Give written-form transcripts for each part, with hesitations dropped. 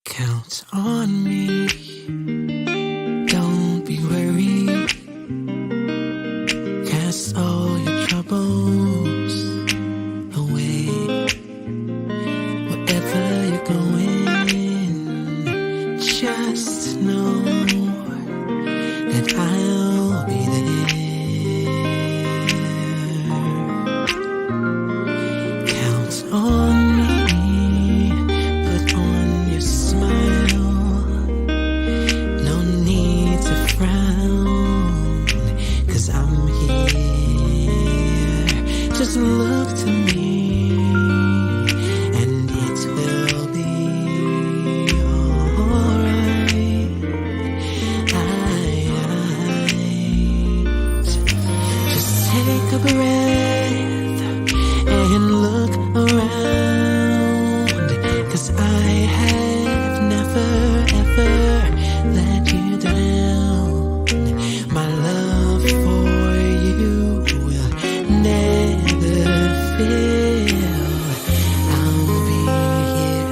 Count on me, don't be worried. Cast all your troubles away. Wherever you're going, just know that I'll be there. Count on me. Just look to me, and it will be alright. Just take a breath and look around, 'cause I have never ever let you down. My love for you will never fail. I'll be here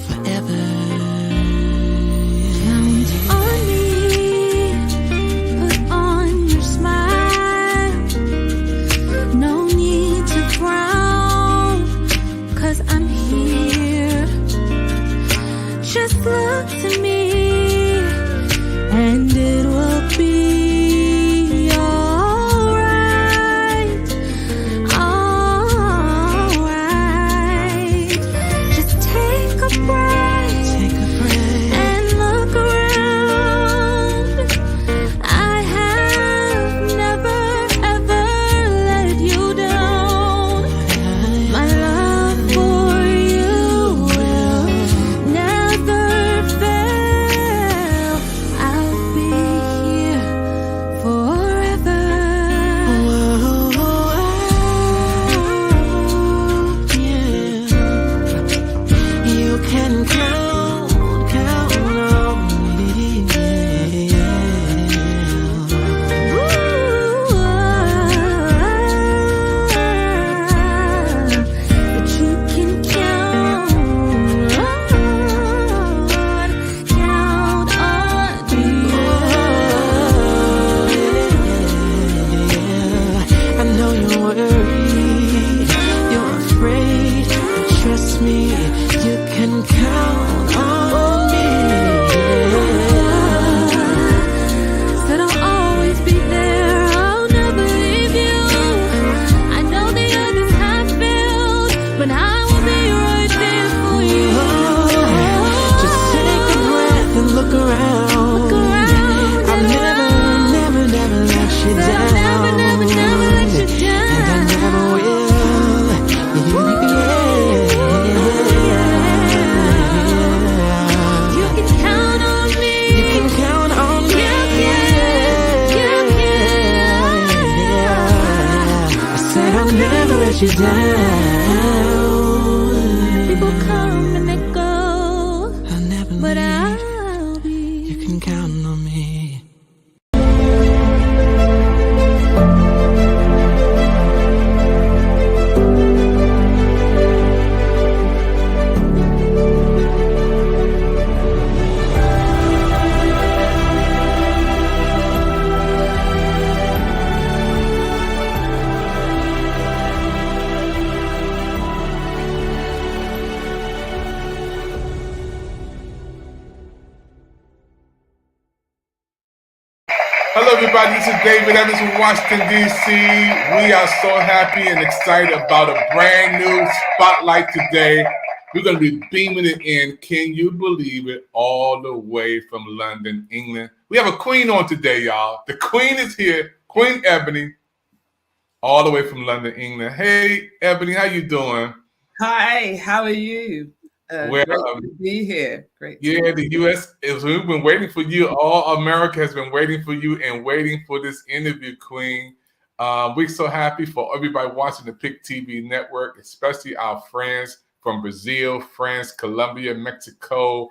forever. Count on me, put on your smile. No need to frown, 'cause I'm here. Just look to me, and it will be you down. People come and they go, I'll never but leave. I'll be. You can count on me. everybody. This is David Evans from Washington, D.C. We are so happy and excited about a brand new spotlight today. We're going to be beaming it in, can you believe it, all the way from London, England. We have a queen on today, y'all. The queen is here, Queen Ebony, all the way from London, England. Hey, Ebony, how you doing? Hi, how are you? Well, Great to be here. Great to yeah, be the U.S. is. We've been waiting for you. All America has been waiting for you and waiting for this interview, Queen. We're so happy for everybody watching the Pick TV network, especially our friends from Brazil, France, Colombia, Mexico,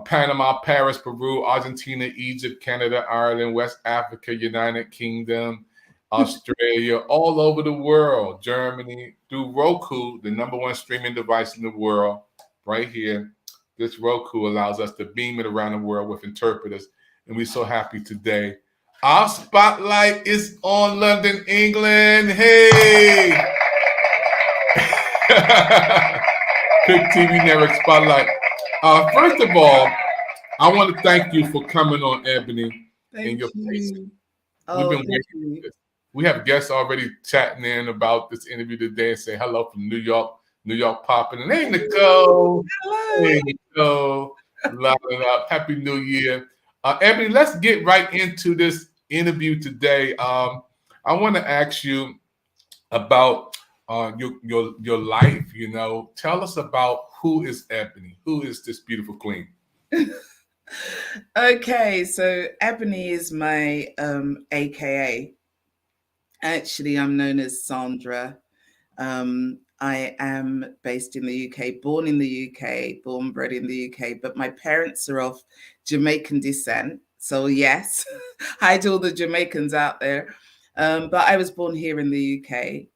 Panama, Paris, Peru, Argentina, Egypt, Canada, Ireland, West Africa, United Kingdom, Australia, all over the world, Germany, through Roku, the number one streaming device in the world, right here. This Roku allows us to beam it around the world with interpreters, and we're so happy today. Our spotlight is on London, England. Hey! Pick TV Network Spotlight. First of all, I want to thank you for coming on, Ebony, and your patience. you. We've been waiting for this. We have guests already chatting in about this interview today and say hello from New York popping. And hey, Nicole. Hello. Hey, Nicole. Love it up. Happy New Year. Ebony, let's get right into this interview today. I want to ask you about your life. You know, tell us about who is Ebony. Who is this beautiful queen? Okay, so Ebony is my AKA. Actually, I'm known as Sandra. I am based in the UK, born in the UK, born bred in the UK, but my parents are of Jamaican descent. So yes, hi to all the Jamaicans out there. But I was born here in the UK.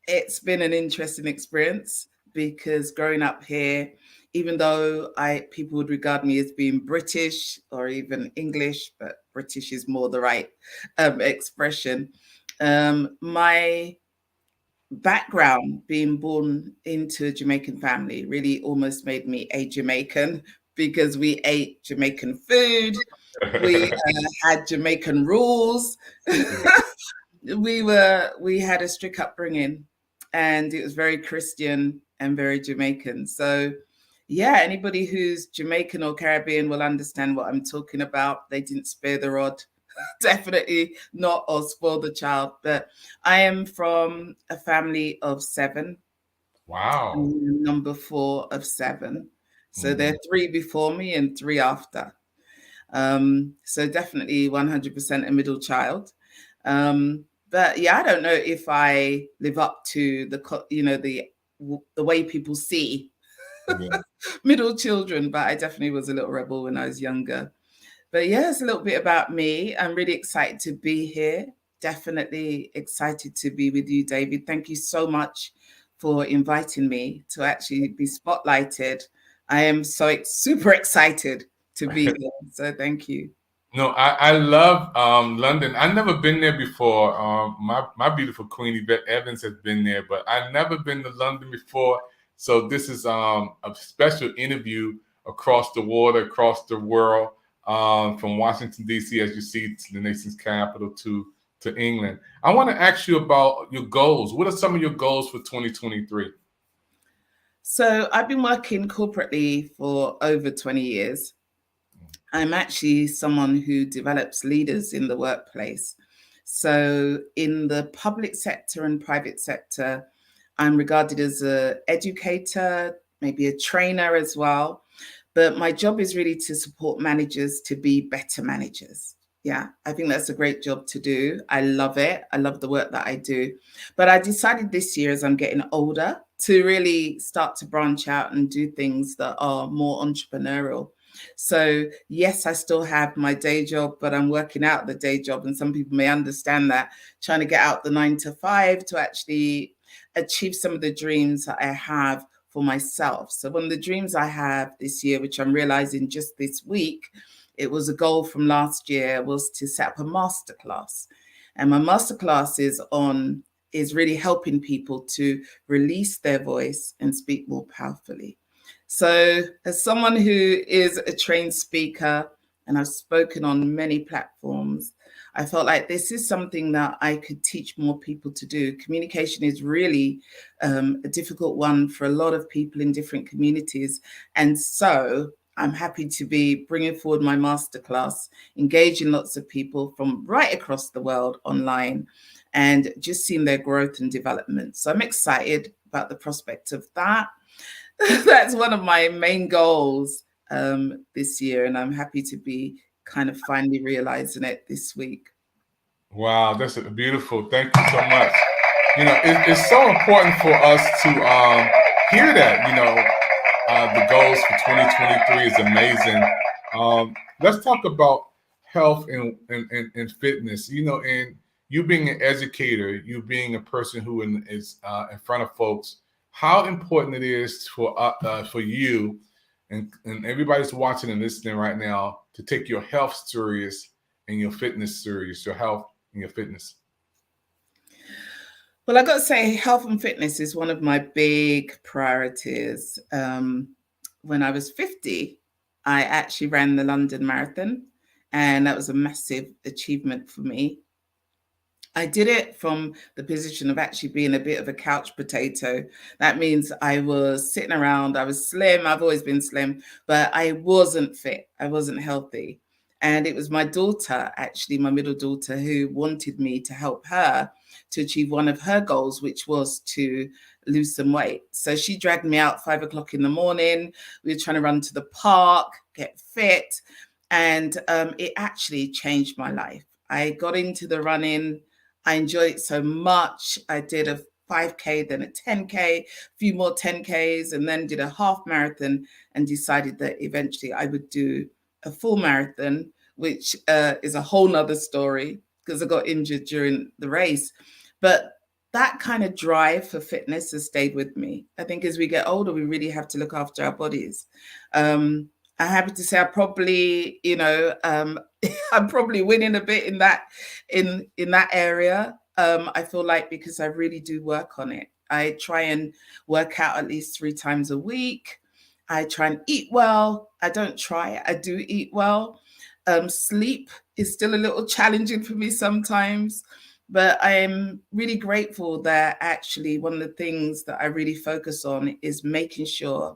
It's been an interesting experience because growing up here, even though people would regard me as being British or even English, but British is more the right expression. My background, being born into a Jamaican family, really almost made me a Jamaican because we ate Jamaican food, we had Jamaican rules. We had a strict upbringing, and it was very Christian and very Jamaican. So yeah, anybody who's Jamaican or Caribbean will understand what I'm talking about. They didn't spare the rod. Definitely not, or spoil the child. But I am from a family of 7. Wow. I'm number 4 of 7. So there are 3 before me and 3 after. So definitely 100% a middle child. But yeah, I don't know if I live up to the way people see middle children, but I definitely was a little rebel when I was younger. But yeah, it's a little bit about me. I'm really excited to be here. Definitely excited to be with you, David. Thank you so much for inviting me to actually be spotlighted. I am so super excited to be here. So thank you. No, I love London. I've never been there before. My beautiful queen Yvette Evans has been there, but I've never been to London before. So this is a special interview across the water, across the world, from Washington, D.C., as you see, to the nation's capital, to England. I want to ask you about your goals. What are some of your goals for 2023? So I've been working corporately for over 20 years. I'm actually someone who develops leaders in the workplace. So in the public sector and private sector, I'm regarded as an educator, maybe a trainer as well. But my job is really to support managers to be better managers. Yeah, I think that's a great job to do. I love it. I love the work that I do. But I decided this year, as I'm getting older, to really start to branch out and do things that are more entrepreneurial. So yes, I still have my day job, but I'm working out the day job. And some people may understand that, trying to get out the 9 to 5 to actually achieve some of the dreams that I have for myself. So one of the dreams I have this year, which I'm realizing just this week, it was a goal from last year, was to set up a masterclass. And my masterclass is really helping people to release their voice and speak more powerfully. So as someone who is a trained speaker, and I've spoken on many platforms. I felt like this is something that I could teach more people to do. Communication is really a difficult one for a lot of people in different communities. And so I'm happy to be bringing forward my masterclass, engaging lots of people from right across the world online and just seeing their growth and development. So I'm excited about the prospect of that. That's one of my main goals this year, and I'm happy to be kind of finally realizing it this week. Wow, that's beautiful. Thank you so much. It's so important for us to hear that. The goals for 2023 is amazing. Let's talk about health and fitness. And you being an educator, you being a person who is in front of folks, how important it is for you and everybody's watching and listening right now to take your health serious and your fitness serious, your health and your fitness. Well, I got to say, health and fitness is one of my big priorities. When I was 50, I actually ran the London Marathon, and that was a massive achievement for me. I did it from the position of actually being a bit of a couch potato. That means I was sitting around, I was slim, I've always been slim, but I wasn't fit, I wasn't healthy. And it was my daughter, actually, my middle daughter, who wanted me to help her to achieve one of her goals, which was to lose some weight. So she dragged me out 5 o'clock in the morning. We were trying to run to the park, get fit. And it actually changed my life. I got into the running. I enjoyed it so much. I did a 5K, then a 10K, a few more 10Ks, and then did a half marathon and decided that eventually I would do a full marathon, which is a whole nother story because I got injured during the race. But that kind of drive for fitness has stayed with me. I think as we get older, we really have to look after our bodies. I'm happy to say I probably, I'm probably winning a bit in that area. I feel like because I really do work on it. I try and work out at least 3 times a week. I try and eat well. I don't try, I do eat well. Sleep is still a little challenging for me sometimes, but I'm really grateful that actually one of the things that I really focus on is making sure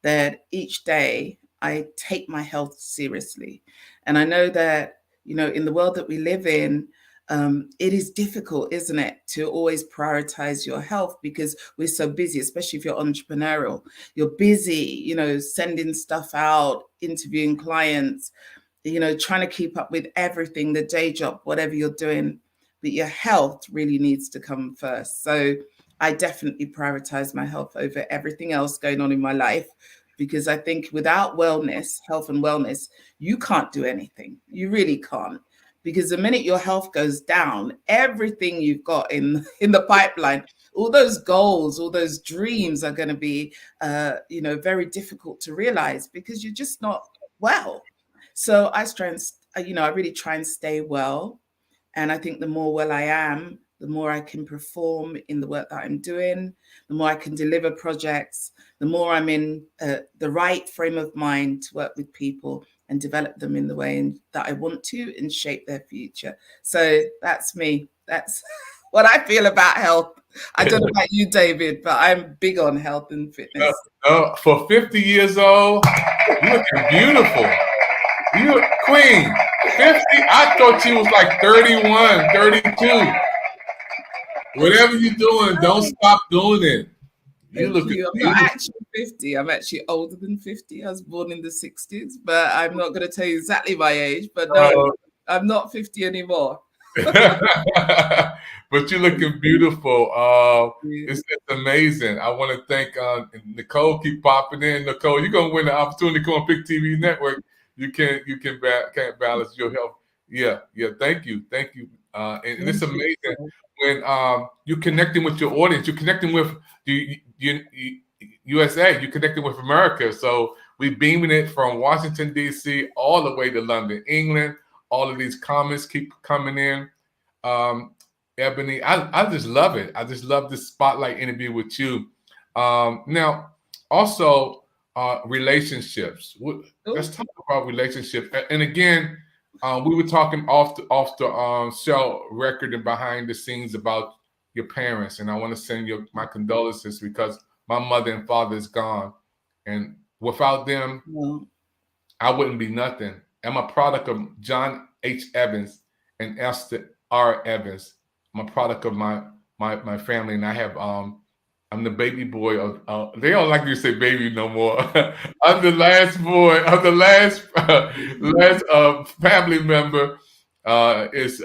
that each day I take my health seriously. And I know that, in the world that we live in, it is difficult, isn't it, to always prioritize your health because we're so busy, especially if you're entrepreneurial. You're busy, sending stuff out, interviewing clients, trying to keep up with everything, the day job, whatever you're doing. But your health really needs to come first. So I definitely prioritize my health over everything else going on in my life, because I think without wellness, health and wellness, you can't do anything. You really can't. Because the minute your health goes down, everything you've got in the pipeline, all those goals, all those dreams are going to be, very difficult to realize because you're just not well. So I really try and stay well. And I think the more well I am, the more I can perform in the work that I'm doing, the more I can deliver projects, the more I'm in the right frame of mind to work with people and develop them in the way that I want to and shape their future. So that's me. That's what I feel about health. I don't know about you, David, but I'm big on health and fitness. For 50 years old, you looking beautiful. You queen. 50? I thought you was like 31, 32. Whatever you're doing, don't stop doing it. I'm not actually 50. I'm actually older than 50. I was born in the 60s, but I'm not going to tell you exactly my age. But no, I'm not 50 anymore. But you're looking beautiful. It's amazing. I want to thank Nicole. Keep popping in, Nicole. You're gonna win the opportunity to come on Pick TV Network. You can't balance your health. Yeah. Thank you. And it's amazing when you're connecting with your audience. You're connecting with the USA. You're connecting with America. So we're beaming it from Washington D.C. all the way to London, England. All of these comments keep coming in. Ebony, I just love it. I just love this spotlight interview with you. Now, also, relationships. Let's Cool. talk about relationships. And again, we were talking off the show record and behind the scenes about your parents, and I want to send you my condolences because my mother and father is gone, and without them, Well, I wouldn't be nothing. I'm a product of John H. Evans and Esther R. Evans. I'm a product of my family, and I have I'm the baby boy of. They don't like you to say baby no more. I'm the last boy. I'm the last family member. Is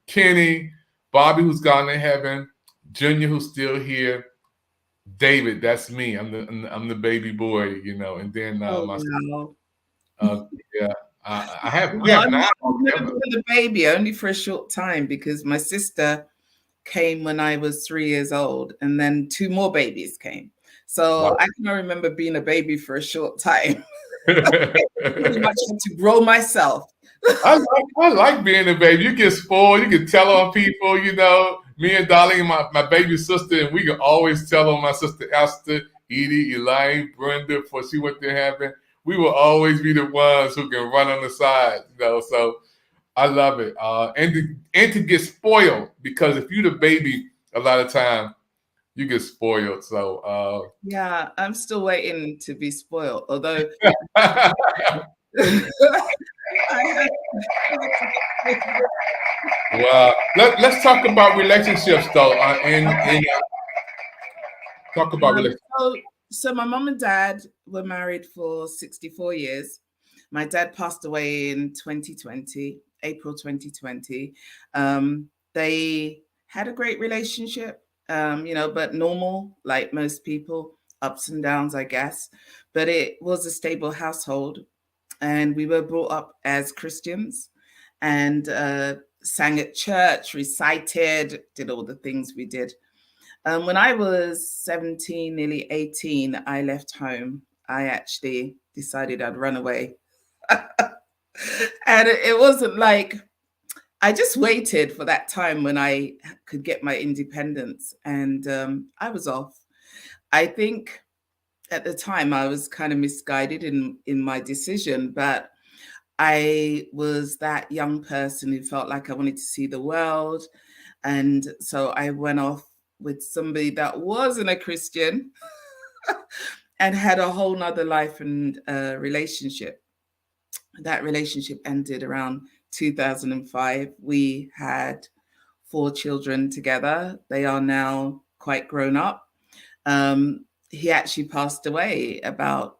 Kenny, Bobby, who's gone to heaven, Junior, who's still here, David. That's me. I'm the baby boy, you know. And then oh my wow. uh, yeah, I have we Well, have 9 I've never members. been a baby, only for a short time, because my sister came when I was 3 years old, and then 2 more babies came. So Wow. I can remember being a baby for a short time. Pretty much had to grow myself. I like being a baby. You get spoiled. You can tell on people. You know, me and Darlene, my baby sister, and we can always tell on my sister Esther, Edie, Elaine, Brenda, before she went to heaven. We will always be the ones who can run on the side. You know, so I love it. And to get spoiled, because if you're the baby, a lot of time you get spoiled. So Yeah, I'm still waiting to be spoiled, although well, let's talk about relationships though. And talk about relationships. so my mom and dad were married for 64 years. My dad passed away in 2020, April 2020. They had a great relationship, but normal, like most people, ups and downs, I guess. But it was a stable household, and we were brought up as Christians, and sang at church, recited, did all the things we did. When I was 17, nearly 18, I left home. I actually decided I'd run away. And it wasn't like, I just waited for that time when I could get my independence, and I was off. I think at the time I was kind of misguided in my decision, but I was that young person who felt like I wanted to see the world. And so I went off with somebody that wasn't a Christian and had a whole nother life and relationship. That relationship ended around 2005. We had 4 children together. They are now quite grown up. He actually passed away about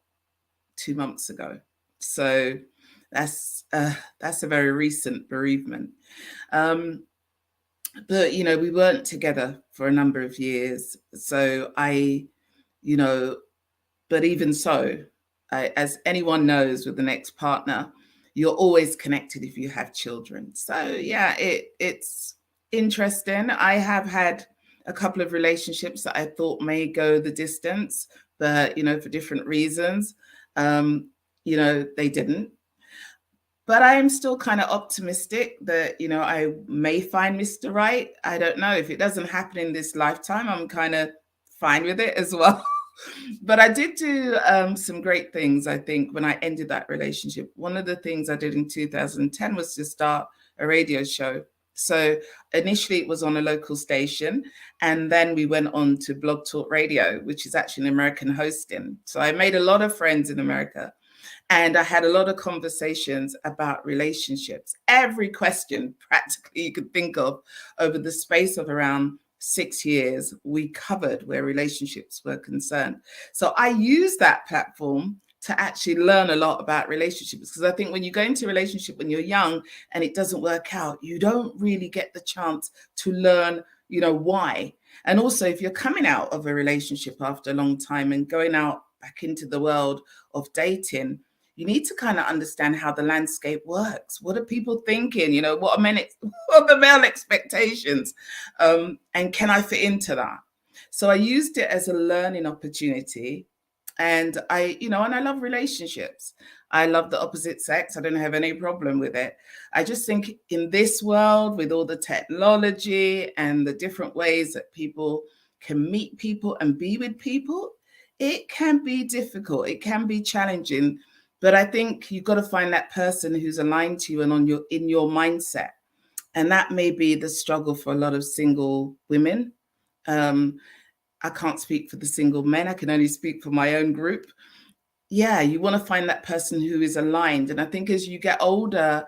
2 months ago. So that's a very recent bereavement. But we weren't together for a number of years. So but even so, as anyone knows, with the next partner, you're always connected if you have children. So yeah, it's interesting. I have had a couple of relationships that I thought may go the distance, but for different reasons, they didn't. But I am still kind of optimistic that, I may find Mr. Right. I don't know. If it doesn't happen in this lifetime, I'm kind of fine with it as well. But I did do some great things, I think, when I ended that relationship. One of the things I did in 2010 was to start a radio show. So initially it was on a local station, and then we went on to Blog Talk Radio, which is actually an American hosting. So I made a lot of friends in America. And I had a lot of conversations about relationships. Every question practically you could think of over the space of around 6 years, we covered where relationships were concerned. So I used that platform to actually learn a lot about relationships, because I think when you go into a relationship when you're young and it doesn't work out, you don't really get the chance to learn, why. And also, if you're coming out of a relationship after a long time and going out back into the world of dating, you need to kind of understand how the landscape works. What are people thinking? What are the male expectations? And can I fit into that? So I used it as a learning opportunity. And I love relationships. I love the opposite sex. I don't have any problem with it. I just think in this world, with all the technology and the different ways that people can meet people and be with people, It can be difficult. It can be challenging, but I think you've got to find that person who's aligned to you and in your mindset. And that may be the struggle for a lot of single women. I can't speak for the single men. I can only speak for my own group. Yeah, you want to find that person who is aligned. And I think as you get older,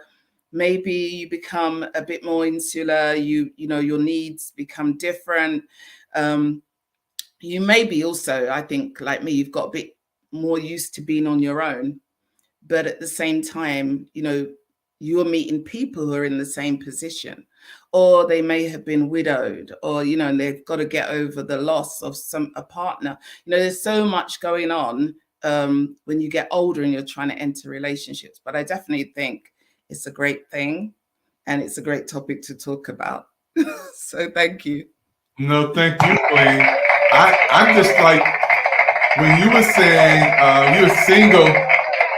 maybe you become a bit more insular. You know, your needs become different. You may be also, I think, like me, you've got a bit more used to being on your own. But at the same time, you know, you're meeting people who are in the same position, or they may have been widowed, or, you know, and they've got to get over the loss of a partner. You know, there's so much going on when you get older and you're trying to enter relationships. But I definitely think it's a great thing, and it's a great topic to talk about. So thank you. No, thank you, Queen. I'm just like, when you were saying you were single,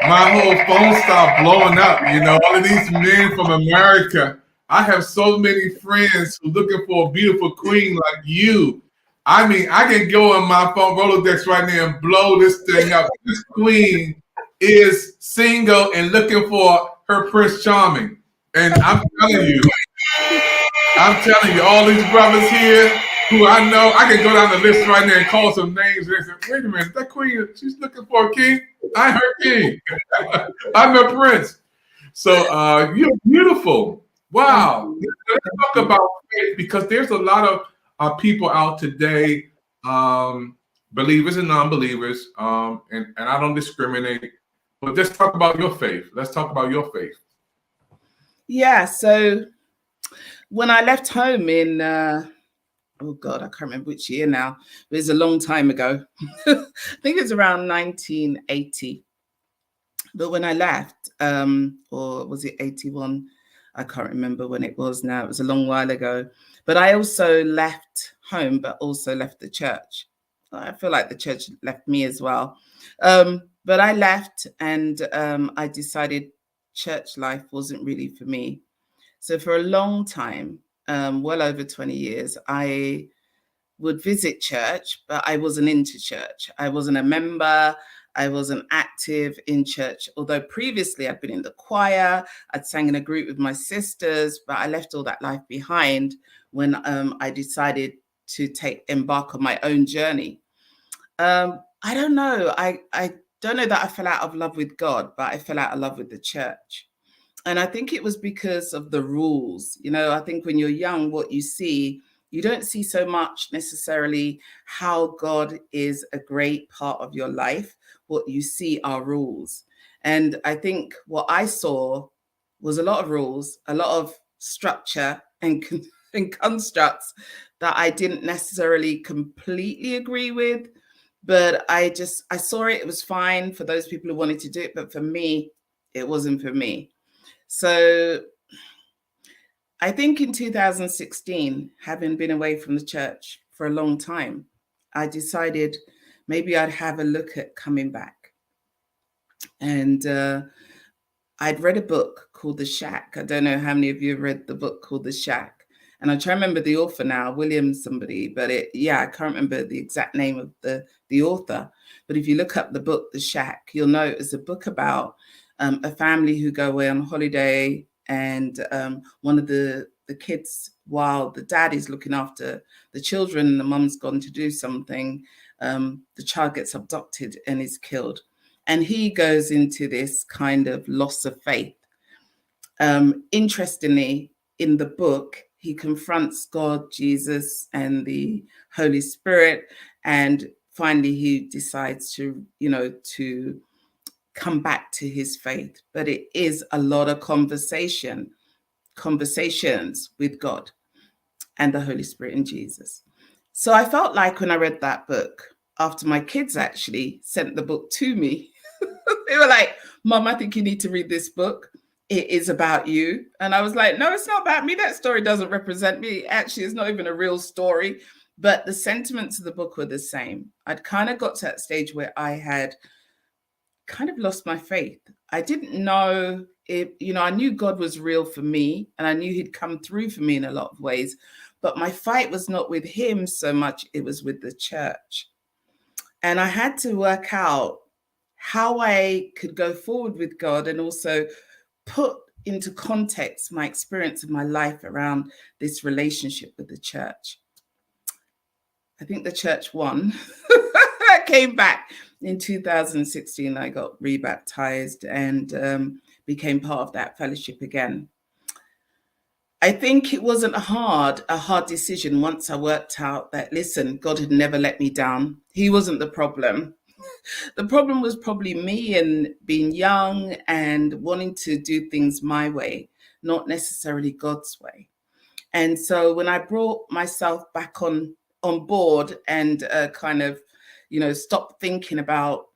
my whole phone stopped blowing up. You know, all of these men from America. I have so many friends who are looking for a beautiful queen like you. I mean, I can go on my phone Rolodex right now and blow this thing up. This queen is single and looking for her Prince Charming. And I'm telling you, all these brothers here who I know, I can go down the list right now and call some names and say, wait a minute, that queen, she's looking for a king. I'm her king. I'm a prince. So you're beautiful. Wow. Let's talk about faith, because there's a lot of people out today, believers and non-believers, and I don't discriminate, but just talk about your faith. Let's talk about your faith. Yeah, so when I left home in, oh God, I can't remember which year now. It was a long time ago. I think it was around 1980. But when I left, or was it 81? I can't remember when it was now. It was a long while ago. But I also left home, but also left the church. I feel like the church left me as well. But I left, and I decided church life wasn't really for me. So for a long time, well over 20 years, I would visit church, but I wasn't into church. I wasn't a member. I wasn't active in church, although previously I'd been in the choir. I'd sang in a group with my sisters, but I left all that life behind when I decided to embark on my own journey. I don't know. I don't know that I fell out of love with God, but I fell out of love with the church. And I think it was because of the rules. You know, I think when you're young, what you see, you don't see so much necessarily how God is a great part of your life. What you see are rules. And I think what I saw was a lot of rules, a lot of structure and constructs that I didn't necessarily completely agree with. But I saw it was fine for those people who wanted to do it. But for me, it wasn't for me. So I think in 2016, having been away from the church for a long time, I decided maybe I'd have a look at coming back. And I'd read a book called The Shack. I don't know how many of you have read the book called The Shack. And I try to remember the author now, William somebody, but I can't remember the exact name of the author. But if you look up the book, The Shack, you'll know it's a book about a family who go away on holiday, and one of the kids, while the dad is looking after the children and the mum's gone to do something, the child gets abducted and is killed. And he goes into this kind of loss of faith. Interestingly, in the book, he confronts God, Jesus, and the Holy Spirit. And finally, he decides to come back to his faith. But it is a lot of conversations with God and the Holy Spirit and Jesus. So I felt like when I read that book, after my kids actually sent the book to me, they were like, Mom, I think you need to read this book. It is about you. And I was like, no, it's not about me. That story doesn't represent me. Actually, it's not even a real story. But the sentiments of the book were the same. I'd kind of got to that stage where I had kind of lost my faith. I didn't know if, I knew God was real for me, and I knew he'd come through for me in a lot of ways. But my fight was not with him so much. It was with the church. And I had to work out how I could go forward with God and also put into context my experience of my life around this relationship with the church. I think the church won. I came back in 2016. I got rebaptized and became part of that fellowship again. I think it wasn't a hard decision once I worked out that, listen, God had never let me down. He wasn't the problem. The problem was probably me and being young and wanting to do things my way, not necessarily God's way. And so when I brought myself back on board and kind of, stopped thinking about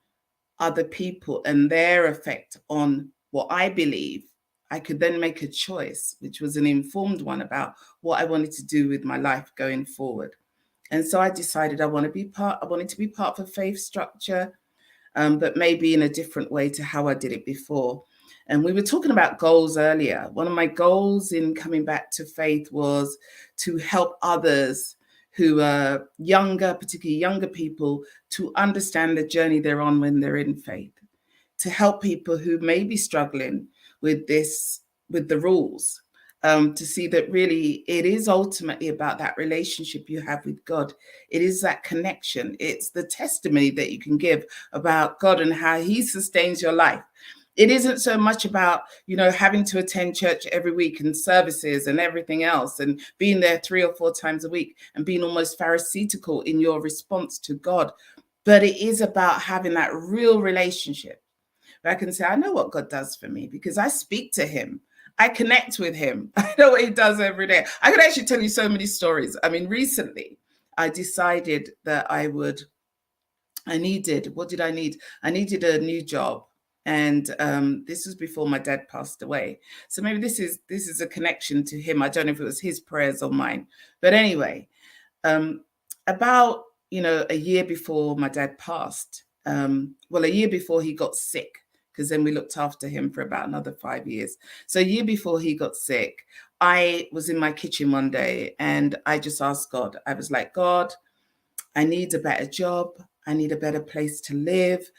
other people and their effect on what I believe, I could then make a choice, which was an informed one about what I wanted to do with my life going forward. And so I decided I wanted to be part of a faith structure, but maybe in a different way to how I did it before. And we were talking about goals earlier. One of my goals in coming back to faith was to help others who are younger, particularly younger people, to understand the journey they're on when they're in faith, to help people who may be struggling with the rules, to see that really it is ultimately about that relationship you have with God. It is that connection. It's the testimony that you can give about God and how he sustains your life. It isn't so much about, having to attend church every week and services and everything else and being there 3 or 4 times a week and being almost pharisaical in your response to God. But it is about having that real relationship where I can say, I know what God does for me because I speak to him. I connect with him. I know what he does every day. I could actually tell you so many stories. I mean, recently I decided that I needed a new job. And this was before my dad passed away. So maybe this is a connection to him. I don't know if it was his prayers or mine. But anyway, about, a year before my dad passed, a year before he got sick, because then we looked after him for about another 5 years. So a year before he got sick, I was in my kitchen one day and I just asked God. I was like, God, I need a better job. I need a better place to live.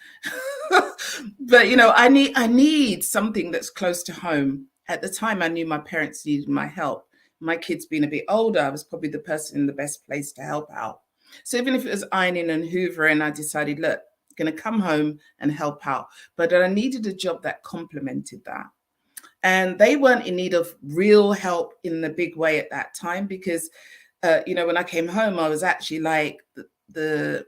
But, I need something that's close to home. At the time, I knew my parents needed my help. My kids being a bit older, I was probably the person in the best place to help out. So even if it was ironing and hoovering, I decided, look, I'm going to come home and help out. But I needed a job that complemented that. And they weren't in need of real help in the big way at that time because, when I came home, I was actually like the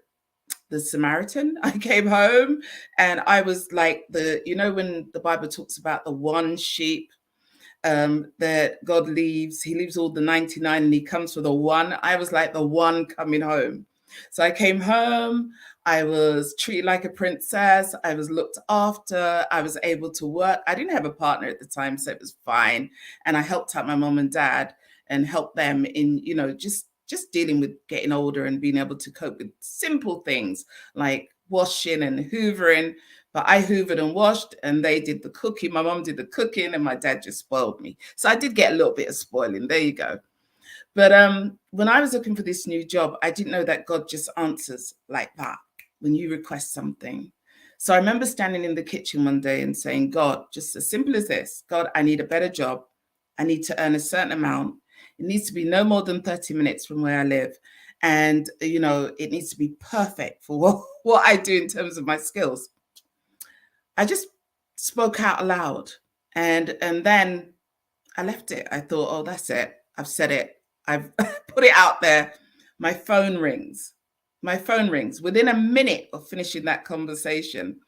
Samaritan. I came home and I was like when the Bible talks about the one sheep that God leaves, he leaves all the 99 and he comes for the one. I was like the one coming home. So I came home, I was treated like a princess, I was looked after, I was able to work. I didn't have a partner at the time, so it was fine. And I helped out my mom and dad and helped them in, just dealing with getting older and being able to cope with simple things like washing and hoovering. But I hoovered and washed and they did the cooking. My mom did the cooking and my dad just spoiled me. So I did get a little bit of spoiling. There you go. But when I was looking for this new job, I didn't know that God just answers like that when you request something. So I remember standing in the kitchen one day and saying, God, just as simple as this, God, I need a better job. I need to earn a certain amount. It needs to be no more than 30 minutes from where I live. And, it needs to be perfect for what I do in terms of my skills. I just spoke out aloud and then I left it. I thought, oh, that's it. I've said it. I've put it out there. My phone rings. Within a minute of finishing that conversation.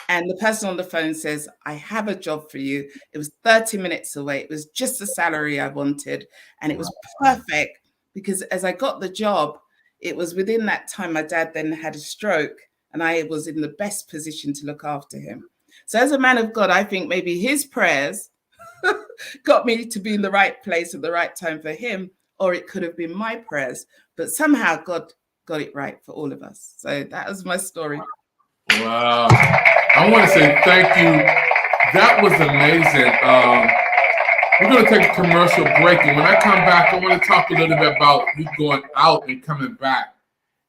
And the person on the phone says, I have a job for you. It was 30 minutes away. It was just the salary I wanted. And it was perfect because as I got the job, it was within that time my dad then had a stroke and I was in the best position to look after him. So as a man of God, I think maybe his prayers got me to be in the right place at the right time for him, or it could have been my prayers. But somehow God got it right for all of us. So that was my story. Wow. I want to say thank you. That was amazing. We're going to take a commercial break. And when I come back, I want to talk a little bit about you going out and coming back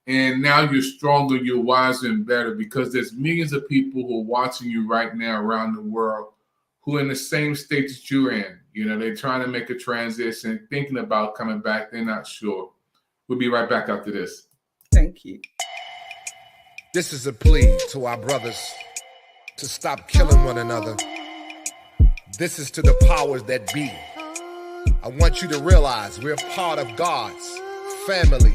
And now you're stronger, you're wiser and better, because there's millions of people who are watching you right now around the world who are in the same state that you're in. You know, they're trying to make a transition, thinking about coming back. They're not sure. We'll be right back after this. Thank you. This is a plea to our brothers to stop killing one another. This is to the powers that be. I want you to realize we're part of God's family.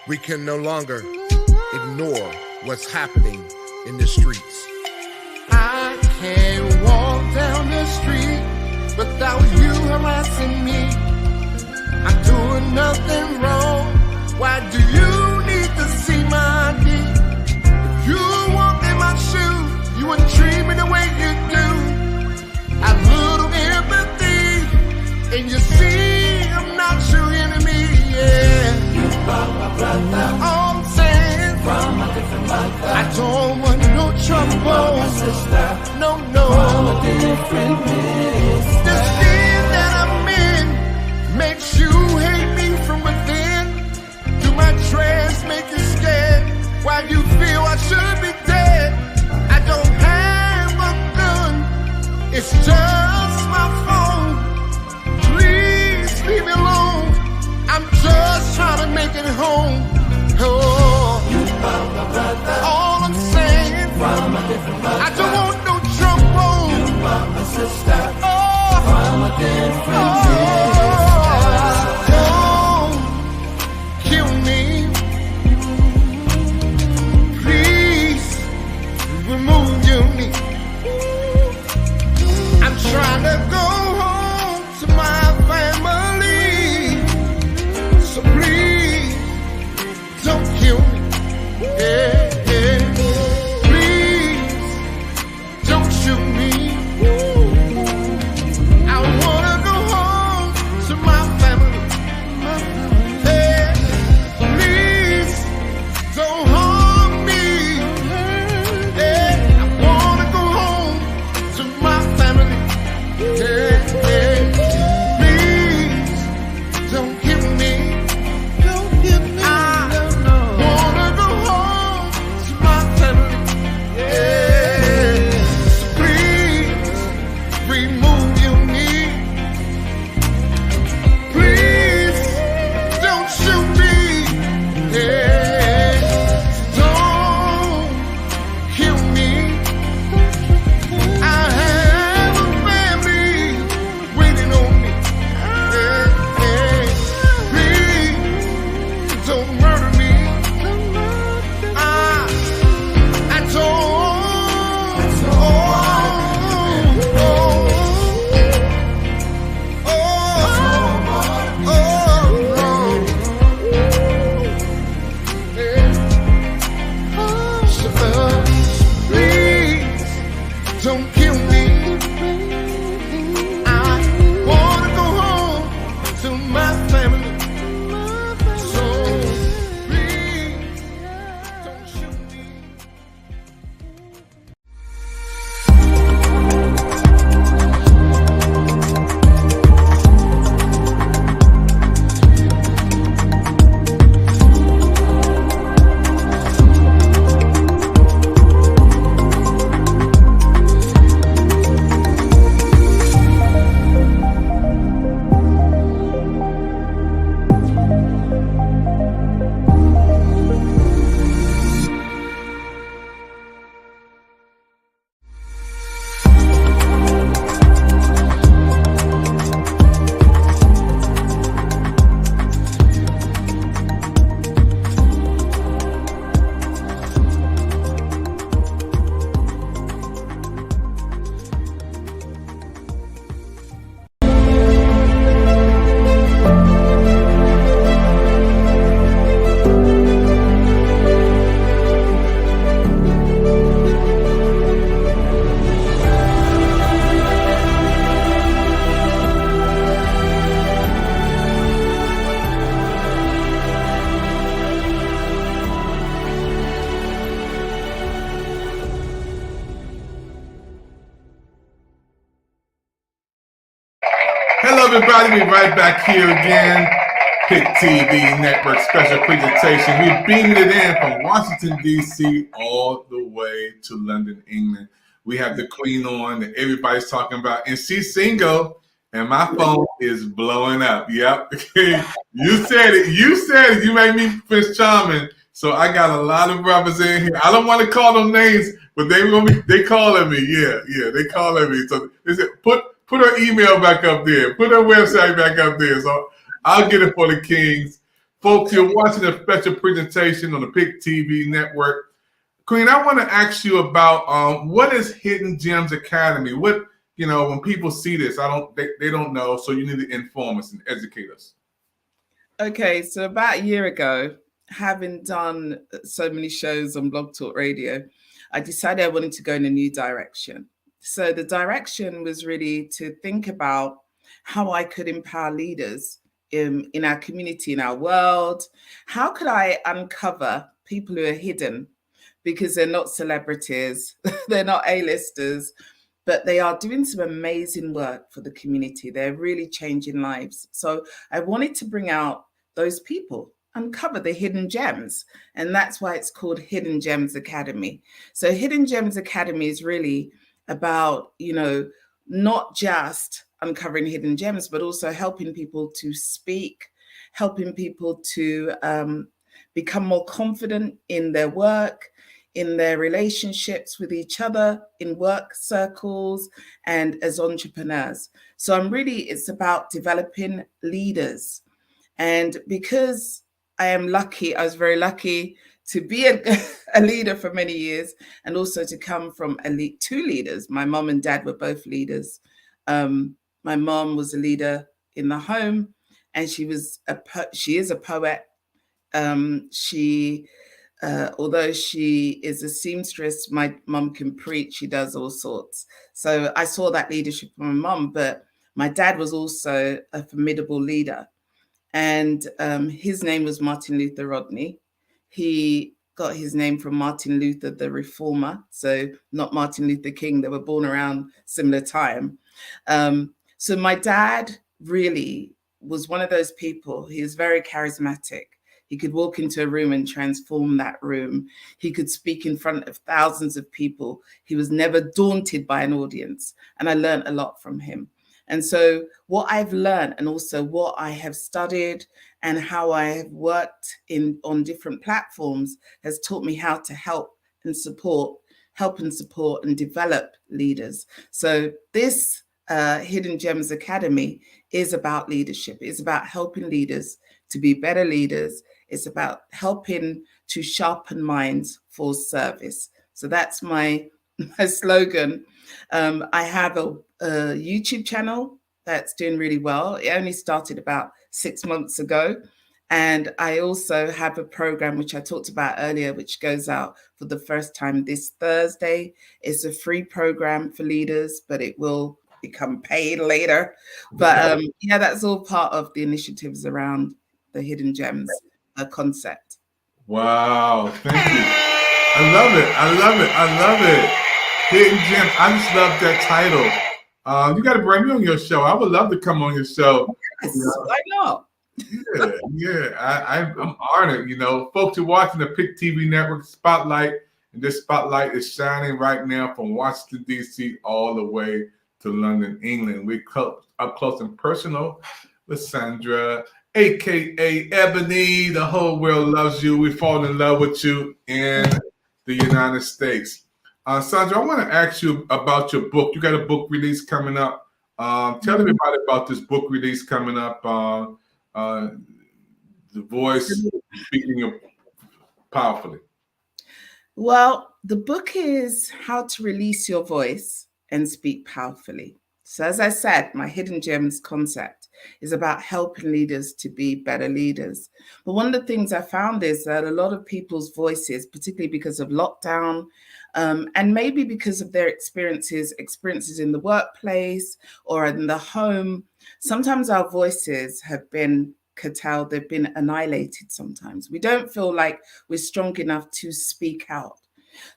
We can no longer ignore what's happening in the streets. I can't walk down the street without you harassing me. I'm doing nothing wrong. Why do you need to see my ID? If you walk in my shoes, you wouldn't treat me the way you do. A little empathy, and you see I'm not your enemy, yeah. All I'm saying, from a different mother. I don't want no trouble, my sister. No, from a different place. The skin that I'm in makes you hate me from within. Do my dress make you scared? Why you feel I should be dead? I don't have a gun, it's just my phone. Please leave me alone. I'm just trying to make it home. Oh, all I'm saying, from a different mother. I don't want no trouble. You are my sister. Oh, from a different kill me. Please remove your knee. I'm trying to go home to my family. So please, don't kill me. Yeah, yeah. Please, don't shoot me. I wanna go home to my family. Yeah. Please, don't harm me. Yeah. I wanna go home to my family. Yeah, yeah. Please, don't kill me. Hello, everybody. We're right back here again. Pick TV Network special presentation. We're beaming it in from Washington, D.C. all the way to London, England. We have the Queen on that everybody's talking about, and she's single, and my phone is blowing up. Yep. You said it. You said it. You made me Prince Charming. So I got a lot of brothers in here. I don't want to call them names, but they calling me. Yeah, they calling me. So they said, put her email back up there. Put her website back up there. So I'll get it for the Kings. Folks, you're watching a special presentation on the Pick TV Network. Queen, I want to ask you about what is Hidden Gems Academy? What, when people see this, they don't know, so you need to inform us and educate us. Okay, so about a year ago, having done so many shows on Blog Talk Radio, I decided I wanted to go in a new direction. So the direction was really to think about how I could empower leaders in our community, in our world. How could I uncover people who are hidden because they're not celebrities, they're not A-listers, but they are doing some amazing work for the community. They're really changing lives. So I wanted to bring out those people, uncover the hidden gems. And that's why it's called Hidden Gems Academy. So Hidden Gems Academy is really about, not just uncovering hidden gems, but also helping people to speak, helping people to become more confident in their work, in their relationships with each other, in work circles, and as entrepreneurs. So it's about developing leaders. And because I was very lucky to be a leader for many years, and also to come from two leaders. My mom and dad were both leaders. My mom was a leader in the home, and she is a poet. Although she is a seamstress, my mum can preach. She does all sorts. So I saw that leadership from my mum, but my dad was also a formidable leader. And his name was Martin Luther Rodney. He got his name from Martin Luther, the reformer. So not Martin Luther King. They were born around similar time. So my dad really was one of those people. He was very charismatic. He could walk into a room and transform that room. He could speak in front of thousands of people. He was never daunted by an audience. And I learned a lot from him. And so what I've learned, and also what I have studied and how I have worked on different platforms, has taught me how to help and support and develop leaders. So this Hidden Gems Academy is about leadership. It's about helping leaders to be better leaders. It's about helping to sharpen minds for service. So that's my slogan. I have a YouTube channel that's doing really well. It only started about 6 months ago. And I also have a program, which I talked about earlier, which goes out for the first time this Thursday. It's a free program for leaders, but it will become paid later. But that's all part of the initiatives around the Hidden Gems concept. Wow, thank you. I love it. Hidden Gems. I just love that title. You got to bring me on your show. I would love to come on your show. Yes, why not? I'm honored. Folks, you're watching the Pick TV Network Spotlight, and this spotlight is shining right now from Washington, D.C. all the way to London, England. We're up close and personal with Sandra, a.k.a. Ebony. The whole world loves you. We fall in love with you in the United States. Sandra, I want to ask you about your book. You got a book release coming up. Tell everybody about this book release coming up. The voice speaking powerfully. Well, the book is How to Release Your Voice and Speak Powerfully. So as I said, my Hidden Gems concept is about helping leaders to be better leaders. But one of the things I found is that a lot of people's voices, particularly because of lockdown, and maybe because of their experiences in the workplace or in the home, sometimes our voices have been curtailed, they've been annihilated sometimes. We don't feel like we're strong enough to speak out.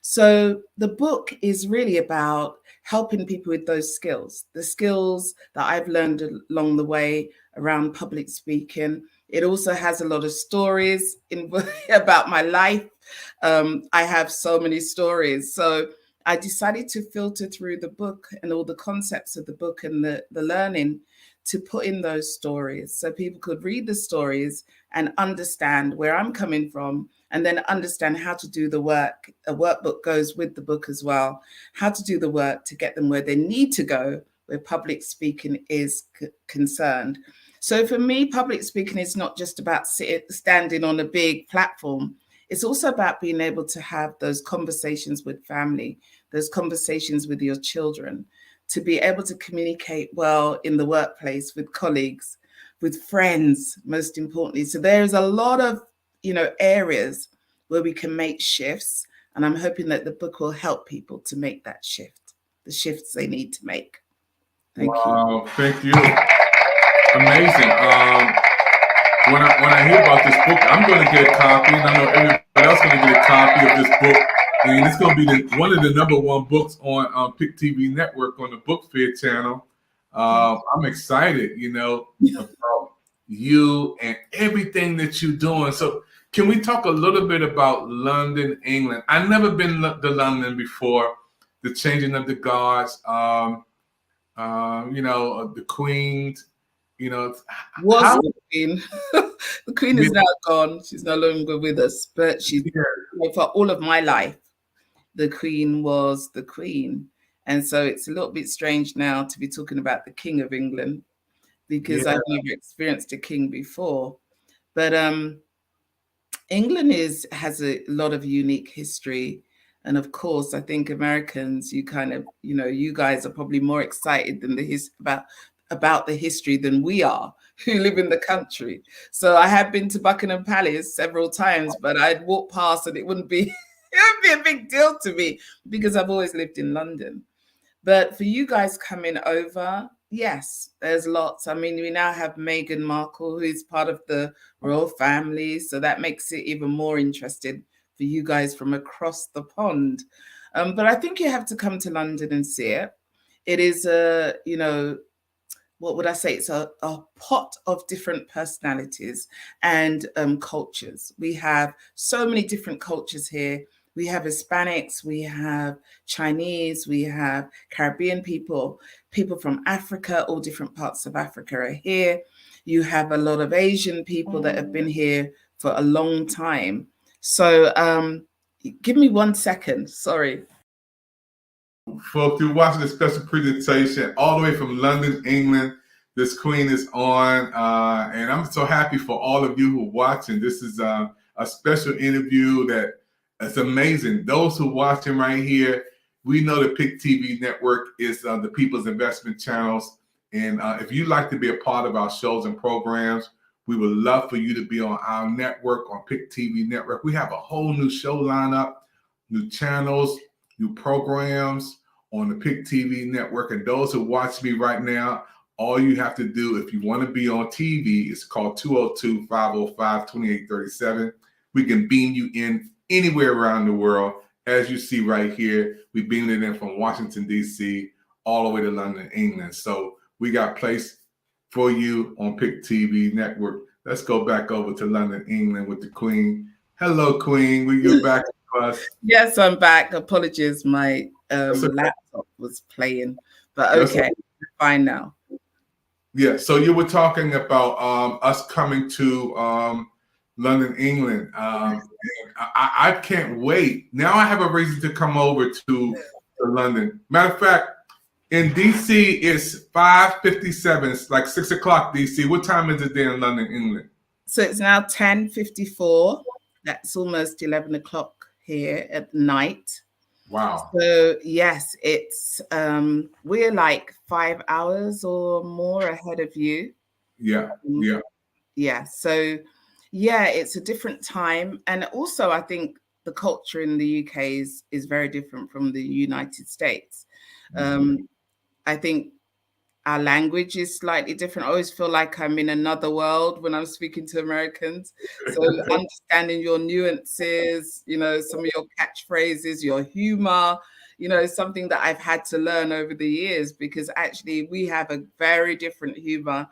So the book is really about helping people with those skills, the skills that I've learned along the way around public speaking. It also has a lot of stories in about my life. I have so many stories. So I decided to filter through the book and all the concepts of the book and the learning to put in those stories so people could read the stories and understand where I'm coming from, and then understand how to do the work. A workbook goes with the book as well, how to do the work to get them where they need to go, where public speaking is concerned. So for me, public speaking is not just about standing on a big platform. It's also about being able to have those conversations with family, those conversations with your children, to be able to communicate well in the workplace with colleagues, with friends, most importantly. So there's a lot of, areas where we can make shifts. And I'm hoping that the book will help people to make that shift, the shifts they need to make. Thank you. Wow, thank you. Amazing. When I hear about this book, I'm going to get a copy, and I know everybody else going to get a copy of this book. And it's going to be one of the #1 books on Pick TV Network on the Book Fair channel. I'm excited, about you and everything that you're doing. So can we talk a little bit about London, England? I've never been to London before. The changing of the guards, the Queen. The Queen. The Queen is now gone. She's no longer with us. But she's for all of my life, the Queen was the Queen. And so it's a little bit strange now to be talking about the King of England, because I've never experienced a king before. But England has a lot of unique history. And of course, I think Americans, you guys are probably more excited than about the history than we are, who live in the country. So I have been to Buckingham Palace several times, but I'd walk past and it wouldn't be a big deal to me because I've always lived in London. But for you guys coming over, yes, there's lots. I mean, we now have Meghan Markle, who is part of the royal family. So that makes it even more interesting for you guys from across the pond. But I think you have to come to London and see it. It is what would I say? It's a pot of different personalities and cultures. We have so many different cultures here. We have Hispanics, we have Chinese, we have Caribbean people from Africa, all different parts of Africa are here. You have a lot of Asian people that have been here for a long time. So give me 1 second, sorry. Folks, you're watching a special presentation all the way from London, England. This Queen is on, and I'm so happy for all of you who are watching. This is a special interview that is amazing. Those who are watching right here, we know the Pick TV Network is the People's Investment Channels. And if you'd like to be a part of our shows and programs, we would love for you to be on our network, on Pick TV Network. We have a whole new show lineup, new channels, new programs on the Pick TV Network. And those who watch me right now, all you have to do, if you want to be on TV, is call 202-505-2837. We can beam you in anywhere around the world. As you see right here, we beamed it in from Washington, D.C., all the way to London, England. So we got place for you on Pick TV Network. Let's go back over to London, England with the Queen. Hello, Queen. Will you back with us? Yes, I'm back. Apologies, my laptop was playing, but okay, fine now. Yeah, so you were talking about us coming to London, England. I can't wait. Now I have a reason to come over to London. Matter of fact, in DC, it's 5:57. It's like 6 o'clock DC. What time is it there in London, England? So it's now 10:54. That's almost 11 o'clock here at night. Wow. So yes, it's we're like 5 hours or more ahead of you. Yeah. Yeah. So yeah, it's a different time. And also I think the culture in the UK is very different from the United States. I think our language is slightly different. I always feel like I'm in another world when I'm speaking to Americans. So understanding your nuances, some of your catchphrases, your humor, something that I've had to learn over the years, because actually we have a very different humor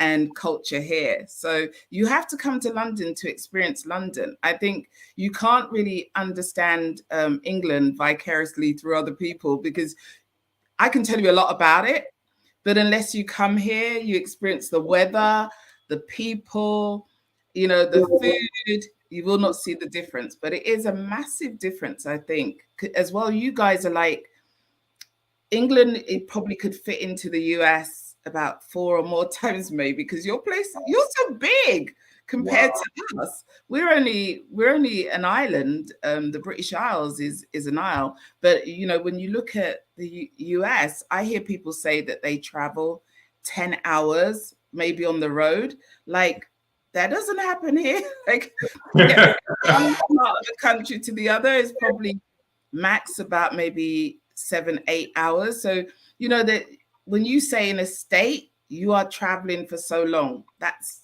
and culture here. So you have to come to London to experience London. I think you can't really understand England vicariously through other people, because I can tell you a lot about it, but unless you come here, you experience the weather, the people, you know, the food, you will not see the difference. But it is a massive difference, I think. As well, you guys are like, England, it probably could fit into the US about 4 or more times maybe, because your place, you're so big compared to us. We're only an island. The British Isles is an isle. But you know, when you look at the US, I hear people say that they travel 10 hours maybe on the road. Like, that doesn't happen here. Like, yeah, one part of the country to the other is probably max about maybe 7-8 hours. So you know that when you say in a state you are traveling for so long, that's,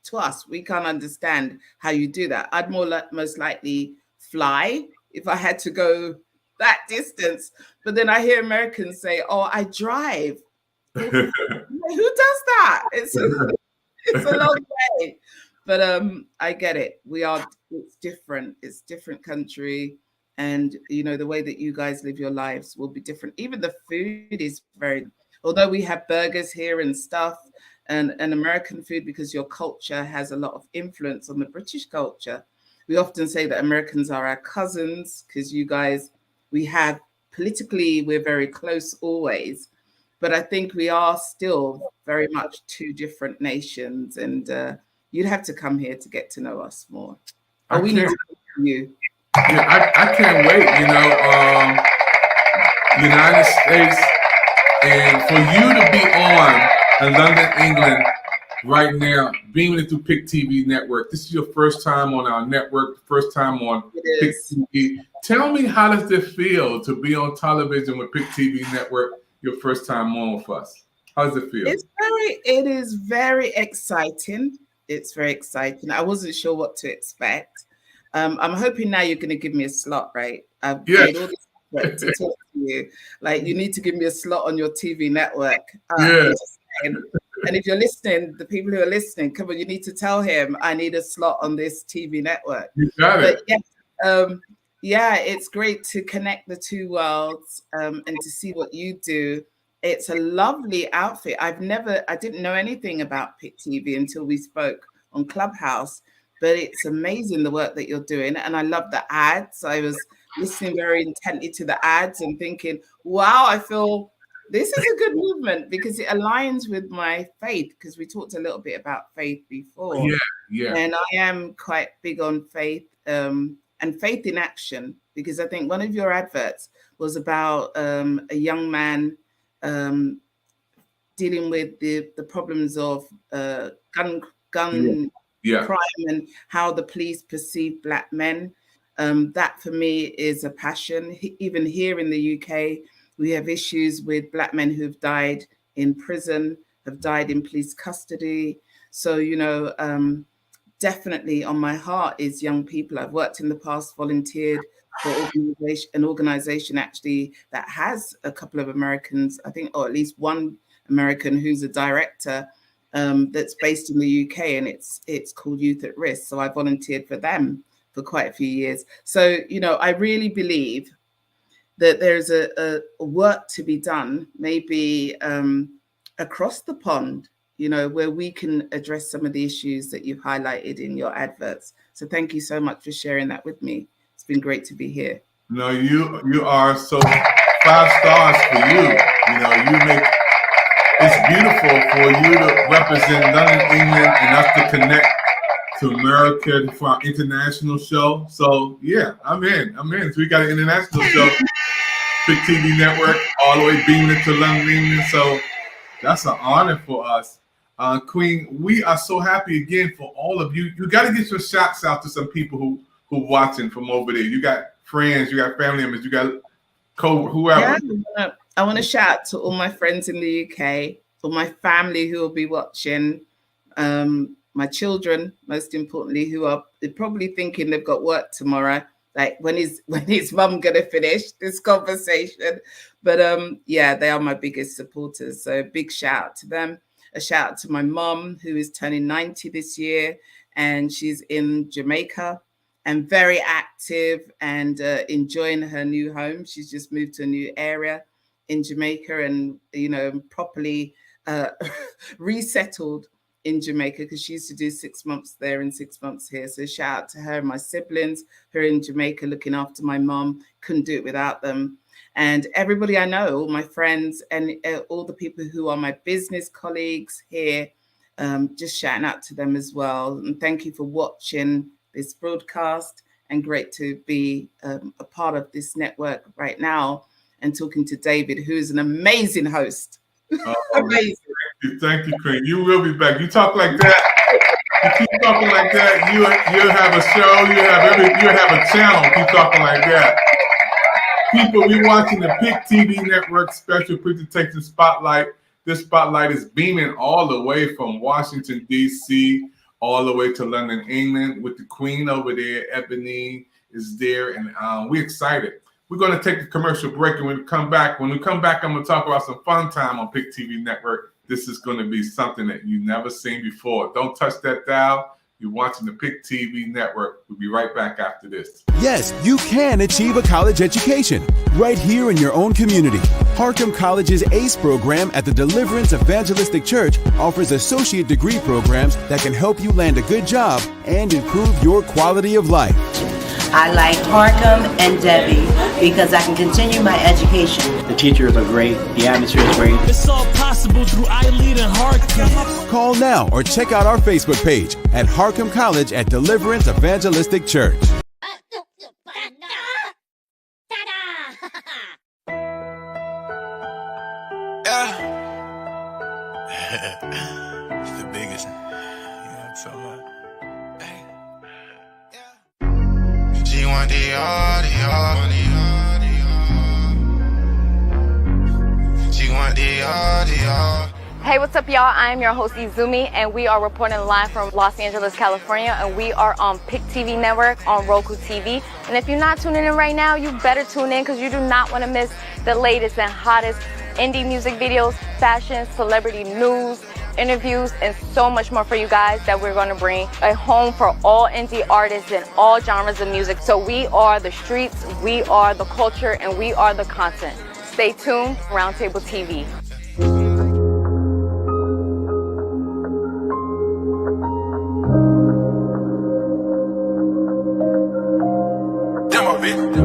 to us, we can't understand how you do that. I'd most likely fly if I had to go that distance. But then I hear Americans say, oh, I drive. Who does that? It's a long way. But I get it. It's different. It's different country. And, you know, the way that you guys live your lives will be different. Even the food is very, although we have burgers here and stuff, and American food, because your culture has a lot of influence on the British culture. We often say that Americans are our cousins, because you guys, politically, we're very close always. But I think we are still very much two different nations. And you'd have to come here to get to know us more. Or we need to know you. Yeah, I can't wait, you know, United States, and for you to be on in London, England right now, beaming it through Pick TV Network. This is your first time on our network, first time on Pick TV. Tell me, how does it feel to be on television with Pick TV Network, your first time on with us? How does it feel? It is very exciting. It's very exciting. I wasn't sure what to expect. I'm hoping now you're going to give me a slot, right? I've made all this effort to talk to you. Like, you need to give me a slot on your TV network. And if you're listening, the people who are listening, come on, you need to tell him I need a slot on this TV network. You got it. Yeah, it's great to connect the two worlds and to see what you do. It's a lovely outfit. I didn't know anything about Pick TV until we spoke on Clubhouse. But it's amazing the work that you're doing. And I love the ads. I was listening very intently to the ads and thinking, wow, I feel this is a good movement, because it aligns with my faith, because we talked a little bit about faith before. Yeah. And I am quite big on faith and faith in action, because I think one of your adverts was about a young man dealing with the problems of gun crime and how the police perceive Black men. That for me is a passion. Even here in the UK, we have issues with Black men who've died in prison, have died in police custody. So, you know, definitely on my heart is young people. I've worked in the past, volunteered for an organization actually that has a couple of Americans, I think, or at least one American who's a director, that's based in the UK, and it's called Youth at Risk. So I volunteered for them for quite a few years. So, you know, I really believe that there's a work to be done, maybe across the pond, you know, where we can address some of the issues that you've highlighted in your adverts. So thank you so much for sharing that with me. It's been great to be here. No, you are so 5 stars for you. You know, you make. It's beautiful for you to represent London, England, and us to connect to America for our international show. So yeah, I'm in. So we got an international show, Pick TV Network, all the way beaming to London, England. So that's an honor for us. Queen, we are so happy again for all of you. You got to get your shots out to some people who watching from over there. You got friends, you got family members, you got whoever. Yeah, I want to shout out to all my friends in the UK, all my family who will be watching, my children, most importantly, who are probably thinking they've got work tomorrow. Like, when is mum gonna finish this conversation? But yeah, they are my biggest supporters. So big shout out to them. a shout out to my mom, who is turning 90 this year, and she's in Jamaica and very active and enjoying her new home. She's just moved to a new area in Jamaica and, properly resettled in Jamaica, because she used to do 6 months there and 6 months here. So shout out to her and my siblings who are in Jamaica looking after my mom. Couldn't do it without them. And everybody I know, all my friends and all the people who are my business colleagues here, just shouting out to them as well. And thank you for watching this broadcast, and great to be a part of this network right now and talking to David, who is an amazing host. Amazing. Thank you, Queen. You will be back. You talk like that. You keep talking like that. You'll have a show. You'll have a channel. Keep talking like that. People, we watching the PIC TV Network special presentation spotlight. This spotlight is beaming all the way from Washington, D.C., all the way to London, England, with the Queen over there. Ebony is there, and we're excited. We're going to take a commercial break, and when we come back, I'm going to talk about some fun time on PIC TV Network. This is going to be something that you've never seen before. Don't touch that dial. You're watching the PIC TV Network. We'll be right back after this. Yes, you can achieve a college education right here in your own community. Harcum College's ACE program at the Deliverance Evangelistic Church offers associate degree programs that can help you land a good job and improve your quality of life. I like Harcum and Debbie because I can continue my education. The teachers are great. The atmosphere is great. It's all possible through iLead and Harcum. Call now or check out our Facebook page at Harcum College at Deliverance Evangelistic Church. It's the biggest. You know what I'm talking about? She want the She want the Hey, what's up, y'all? I am your host, Izumi, and we are reporting live from Los Angeles, California, and we are on PIC TV Network on Roku TV. And if you're not tuning in right now, you better tune in, because you do not want to miss the latest and hottest indie music videos, fashion, celebrity news, interviews, and so much more for you guys that we're going to bring a home for all indie artists and all genres of music. So we are the streets, we are the culture, and we are the content. Stay tuned, Roundtable TV. Demo, bitch.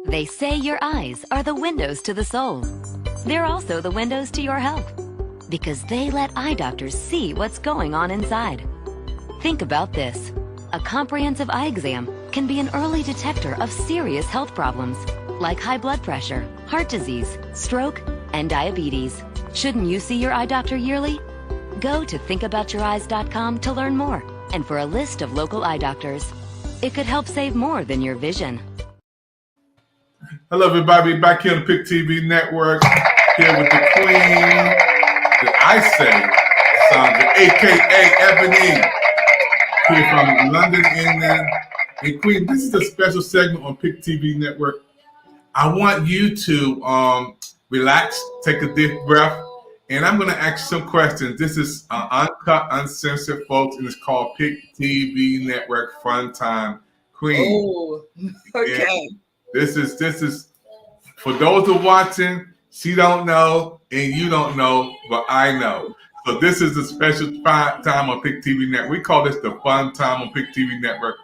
They say your eyes are the windows to the soul. They're also the windows to your health, because they let eye doctors see what's going on inside. Think about this. A comprehensive eye exam can be an early detector of serious health problems, like high blood pressure, heart disease, stroke, and diabetes. Shouldn't you see your eye doctor yearly? Go to thinkaboutyoureyes.com to learn more and for a list of local eye doctors. It could help save more than your vision. Hello, everybody. Back here on the PIC TV Network, here with the Queen, that I say, Sandra, a.k.a. Ebony, here from London, England. And Queen, this is a special segment on PIC TV Network. I want you to relax, take a deep breath, and I'm going to ask you some questions. This is uncut, uncensored, folks, and it's called PIC TV Network Fun Time. Queen. Oh, okay. Yeah. This is for those who are watching. She don't know and you don't know, but I know. So this is a special fun time on PIC TV Network. We call this the Fun Time on PIC TV Network,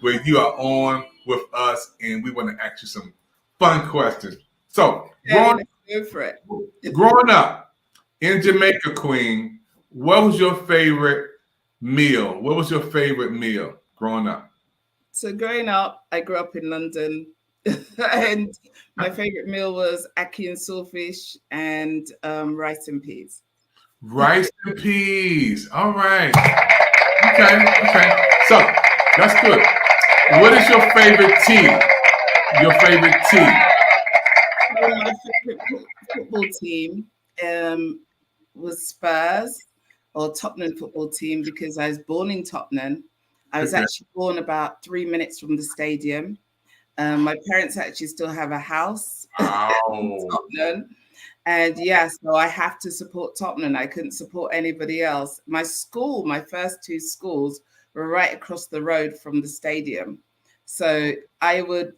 where you are on with us and we want to ask you some fun questions. So growing up in Jamaica, Queen, what was your favorite meal? What was your favorite meal growing up? So growing up, I grew up in London. And my favorite meal was ackee and saltfish and rice and peas. Rice and peas. All right. Okay. So that's good. What is your favorite team? Your favorite team? Well, my favorite football team was Spurs or Tottenham football team because I was born in Tottenham. I was actually born about 3 minutes from the stadium. My parents actually still have a house in Tottenham. And yeah, so I have to support Tottenham. I couldn't support anybody else. My school, my first two schools were right across the road from the stadium. So I would,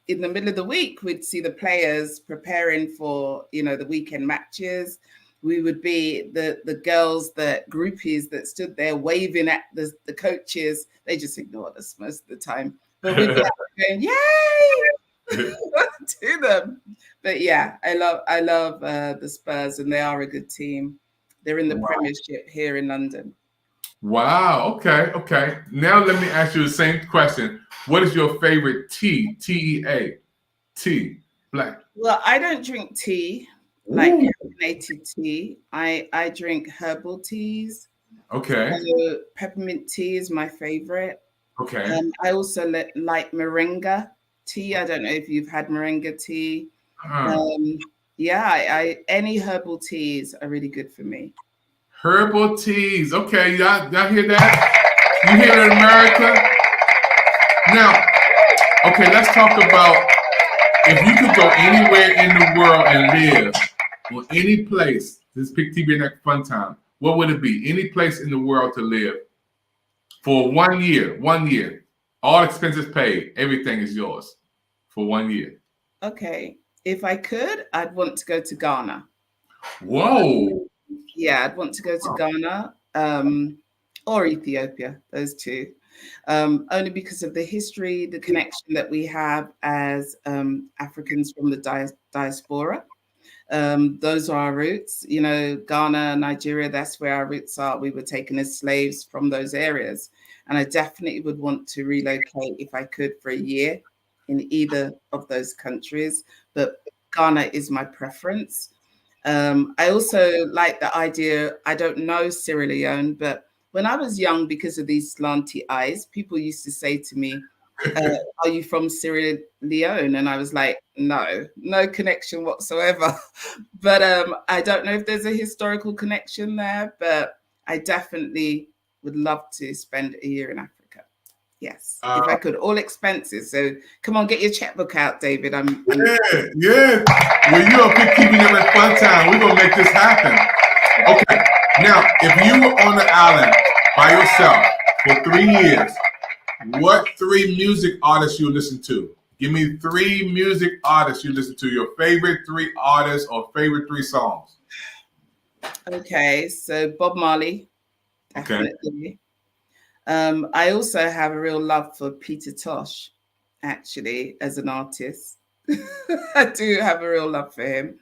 in the middle of the week, we'd see the players preparing for, the weekend matches. We would be the girls, the groupies that stood there waving at the coaches. They just ignored us most of the time. But we'd be going, yay! to them. But yeah, I love the Spurs, and they are a good team. They're in the Premiership here in London. Wow. Okay. Now let me ask you the same question. What is your favorite tea? TEA. Tea. Black. Well, I don't drink tea, like carbonated tea. I drink herbal teas. Okay. So peppermint tea is my favorite. Okay. I also like moringa tea. I don't know if you've had moringa tea. Yeah, any herbal teas are really good for me. Herbal teas. Okay, y'all hear that? You hear it in America? Now, okay, let's talk about if you could go anywhere in the world and live, or any place, this Pick TV Next Fun Time, what would it be? Any place in the world to live for 1 year, 1 year. All expenses paid. Everything is yours for 1 year. Okay. If I could, I'd want to go to Ghana. Whoa. Yeah, I'd want to go to Ghana or Ethiopia, those two. Only because of the history, the connection that we have as Africans from the diaspora. Those are our roots. Ghana, Nigeria, that's where our roots are. We were taken as slaves from those areas. And I definitely would want to relocate if I could for a year in either of those countries. But Ghana is my preference. I also like the idea, I don't know Sierra Leone, but when I was young, because of these slanty eyes, people used to say to me, are you from Sierra Leone? And I was like, no connection whatsoever. But I don't know if there's a historical connection there, but I definitely would love to spend a year in Africa. Yes, if I could, all expenses. So come on, get your checkbook out, David. Yeah. Well, you're a Pick TV Next Fun Time. We're gonna make this happen. Okay. Now, if you were on the island by yourself for 3 years, what 3 music artists you listen to? Give me 3 music artists you listen to. Your favorite 3 artists or favorite 3 songs. Okay, so Bob Marley, definitely. Okay. I also have a real love for Peter Tosh, actually, as an artist. I do have a real love for him.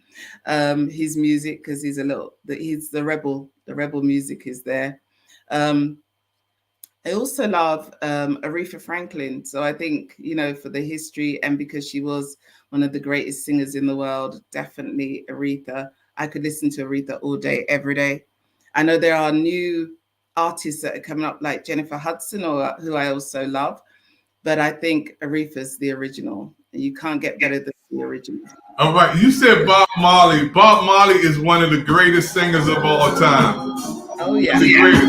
His music, because he's the rebel music is there. I also love Aretha Franklin. So I think, for the history and because she was one of the greatest singers in the world, definitely Aretha. I could listen to Aretha all day, every day. I know there are new artists that are coming up like Jennifer Hudson, who I also love. But I think Aretha's the original. And you can't get better than the original. All right. You said Bob Marley. Bob Marley is one of the greatest singers of all time. Oh, yeah. The greatest.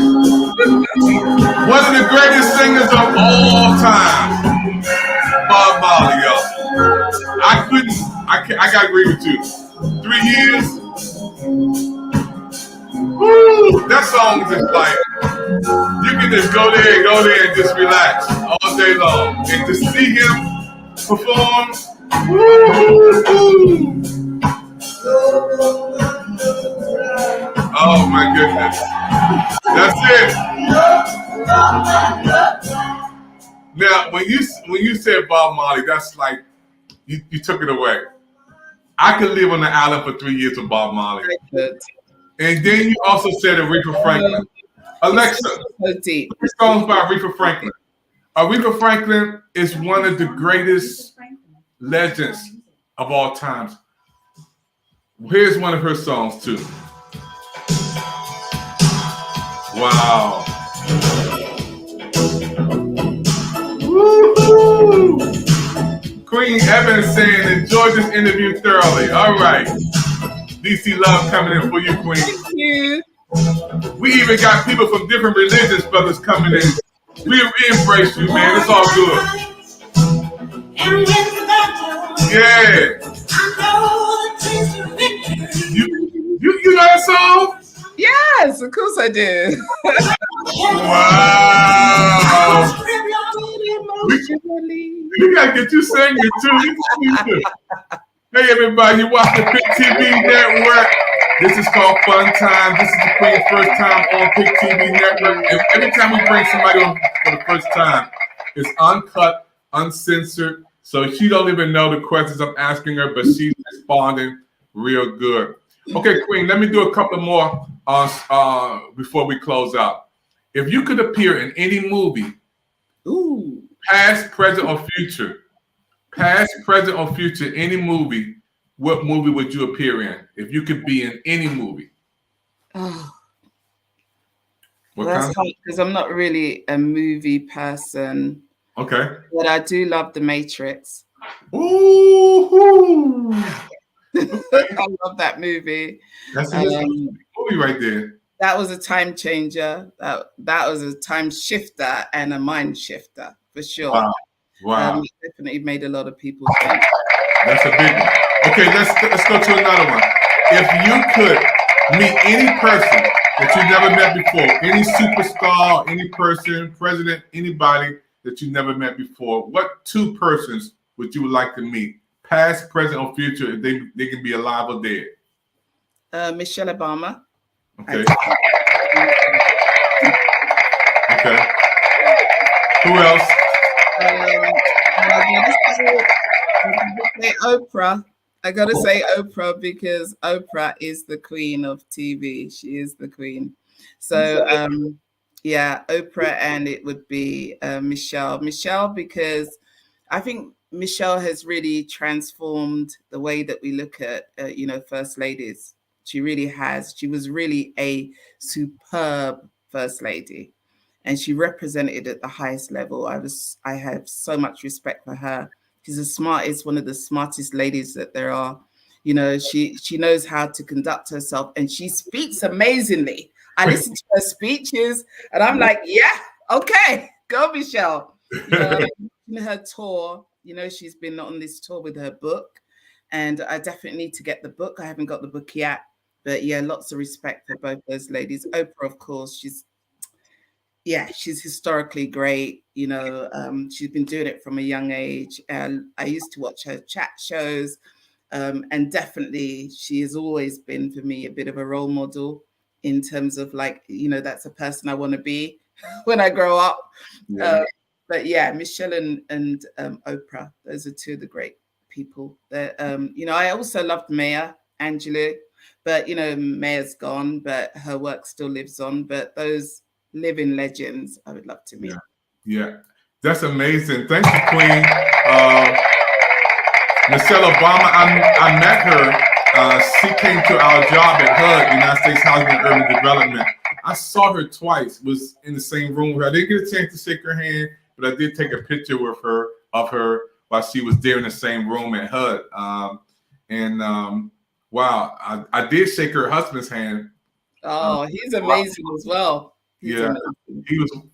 One of the greatest singers of all time. Bob Marley, y'all. I got to agree with you. 3 years. Woo! That song is just like, you can just go there and just relax all day long. And to see him perform, woo! Oh my goodness. That's it. Now, when you said Bob Marley, that's like, you took it away. I could live on the island for 3 years with Bob Marley. And then you also said Aretha Franklin. Alexa, so deep. 3 songs by Aretha Franklin. Aretha Franklin is one of the greatest legends of all times. Here's one of her songs too. Wow. Queen Evans saying, enjoy this interview thoroughly. All right. DC love coming in for you, Queen. Thank you. We even got people from different religions, brothers, coming in. We embrace you, man. It's all good. Yeah. You know that song? Yes, of course I do. Wow. We gotta get you singing too. Hey everybody, you watch the Pick TV Network. This is called Fun Time. This is the Queen's first time on Pick TV Network. And every time we bring somebody on for the first time, it's uncut, uncensored. So she don't even know the questions I'm asking her, but she's responding real good. Okay, Queen, let me do a couple more before we close out. If you could appear in any movie, past, present, or future, any movie, what movie would you appear in? If you could be in any movie. Oh, what that's kind? hard because I'm not really a movie person. Okay. But I do love The Matrix. Ooh. I love that movie. That's a movie right there. That was a time changer. That was a time shifter and a mind shifter for sure. Wow. It definitely made a lot of people think. That's a big one. Okay, let's go to another one. If you could meet any person that you never met before, any superstar, any person, president, anybody that you never met before, what two persons would you like to meet? Past, present, or future, if they can be alive or dead? Michelle Obama. Okay. Okay. Who else? Oprah. I gotta say Oprah because Oprah is the queen of TV. She is the queen. So yeah, Oprah, and it would be Michelle. Michelle, because I think Michelle has really transformed the way that we look at first ladies. She really has. She was really a superb first lady, and she represented at the highest level. I have so much respect for her. She's one of the smartest ladies that there are. You know, she knows how to conduct herself, and she speaks amazingly. I listen to her speeches, and I'm like, yeah, okay, go Michelle. Her tour, she's been on this tour with her book, and I definitely need to get the book. I haven't got the book yet, but yeah, lots of respect for both those ladies. Oprah, of course, she's historically great. She's been doing it from a young age. I used to watch her chat shows, and definitely she has always been for me a bit of a role model in terms of that's a person I want to be when I grow up. Yeah. But yeah, Michelle and Oprah, those are two of the great people. That I also loved Maya Angelou, but Maya's gone, but her work still lives on. But those living legends, I would love to meet. Yeah, that's amazing. Thank you, Queen. Michelle Obama, I met her. She came to our job at HUD, United States Housing and Urban Development. I saw her twice, was in the same room with her. I didn't get a chance to shake her hand, but I did take a picture with her of her while she was there in the same room at HUD. Wow, I did shake her husband's hand. Oh, he's amazing as well. He's amazing.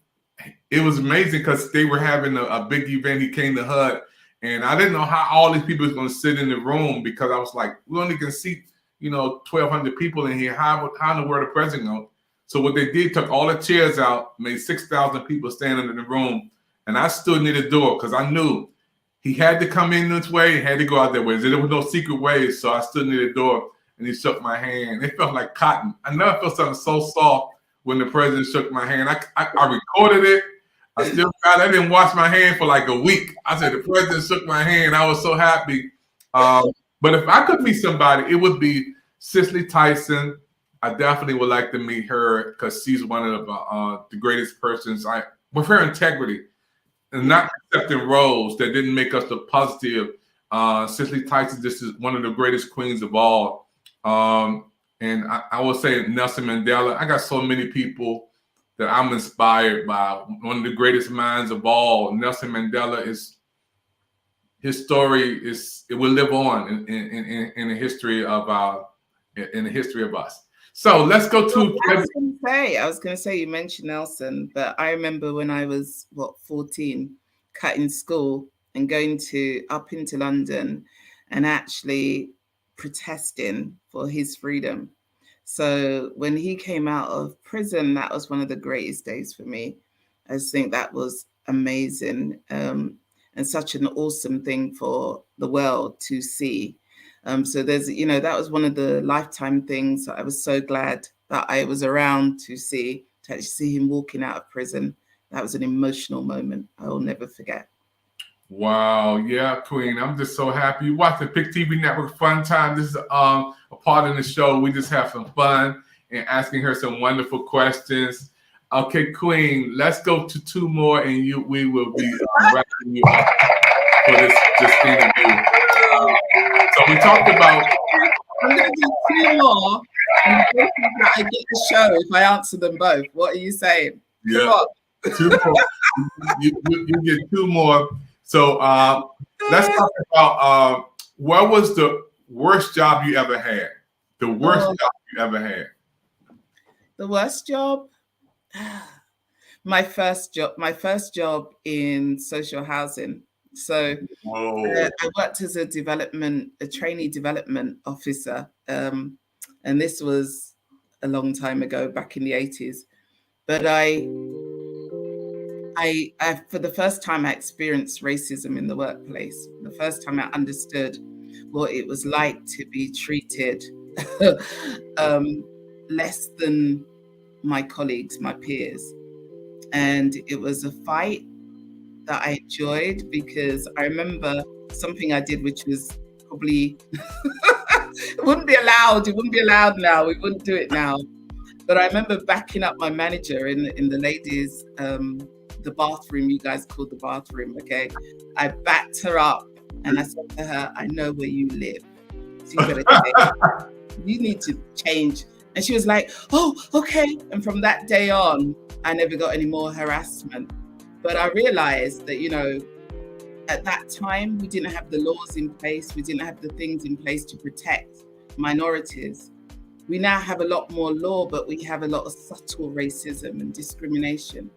It was amazing because they were having a big event. He came to HUD, and I didn't know how all these people was going to sit in the room because I was like, we only can seat 1,200 people in here. How in the world the president go? So what they did, took all the chairs out, made 6,000 people standing in the room, and I stood near the door because I knew he had to come in this way, he had to go out that way. There was no secret ways, so I stood near the door, and he shook my hand. It felt like cotton. I never felt something so soft when the president shook my hand. I recorded it. I didn't wash my hand for like a week. I said, the president shook my hand. I was so happy. But if I could meet somebody, it would be Cicely Tyson. I definitely would like to meet her because she's one of the greatest persons. With her integrity and not accepting roles that didn't make us look positive. Cicely Tyson, this is one of the greatest queens of all. And I will say Nelson Mandela. I got so many people that I'm inspired by. One of the greatest minds of all. Nelson Mandela is his story it will live on in the history of us. So let's go to. I was going to say, you mentioned Nelson, but I remember when I was 14, cutting school and going up into London and actually protesting for his freedom. So when he came out of prison, that was one of the greatest days for me. I just think that was amazing, and such an awesome thing for the world to see. So there's, that was one of the lifetime things that I was so glad that I was around to actually see him walking out of prison. That was an emotional moment I will never forget. Wow, yeah, Queen. I'm just so happy. You watch the Pick TV Network Fun Time. This is a part of the show. We just have some fun and asking her some wonderful questions. Okay, Queen, let's go to 2 more, and we will be wrapping you up for this interview. So we talked about. I'm going to do 2 more, and I get the show if I answer them both. What are you saying? Yeah, 2 more. You get 2 more. So let's talk about what was the worst job you ever had? The worst job you ever had? The worst job? My first job in social housing. So I worked as a trainee development officer. And this was a long time ago, back in the 80s. But I for the first time, I experienced racism in the workplace. The first time I understood what it was like to be treated less than my colleagues, my peers. And it was a fight that I enjoyed, because I remember something I did, which was probably, it wouldn't be allowed now. We wouldn't do it now. But I remember backing up my manager in the ladies' the bathroom, you guys called the bathroom, okay? I backed her up and I said to her, I know where you live. So you better change. You need to change. And she was like, oh, okay. And from that day on, I never got any more harassment. But I realized that, at that time, we didn't have the laws in place. We didn't have the things in place to protect minorities. We now have a lot more law, but we have a lot of subtle racism and discrimination.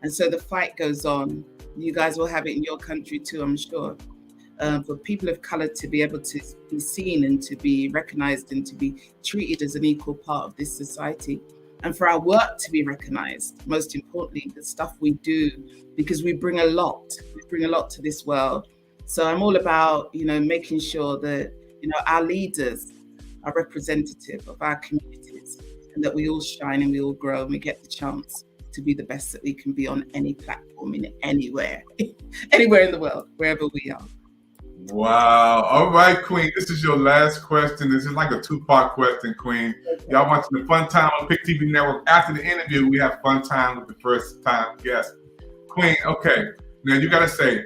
And so the fight goes on. You guys will have it in your country too, I'm sure. For people of color to be able to be seen and to be recognized and to be treated as an equal part of this society. And for our work to be recognized, most importantly, the stuff we do, because we bring a lot to this world. So I'm all about, making sure that, our leaders are representative of our communities, and that we all shine and we all grow and we get the chance to be the best that we can be on any platform, in anywhere in the world, wherever we are. Wow. All right, Queen. This is your last question. This is like a 2-part question, Queen. Y'all watching the Fun Time on Pick TV Network. After the interview, we have fun time with the first time guest. Queen, okay. Now you got to say,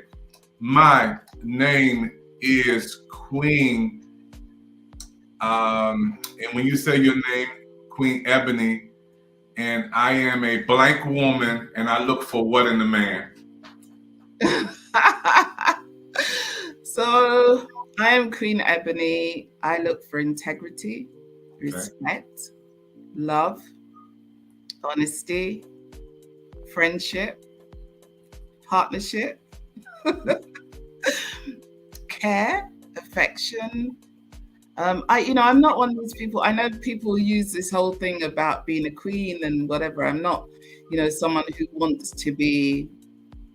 my name is Queen. And when you say your name, Queen Ebony, and I am a blank woman, and I look for what in a man? So I am Queen Ebony. I look for integrity, respect, love, honesty, friendship, partnership, care, affection. I'm not one of those people. I know people use this whole thing about being a queen and whatever. I'm not, someone who wants to be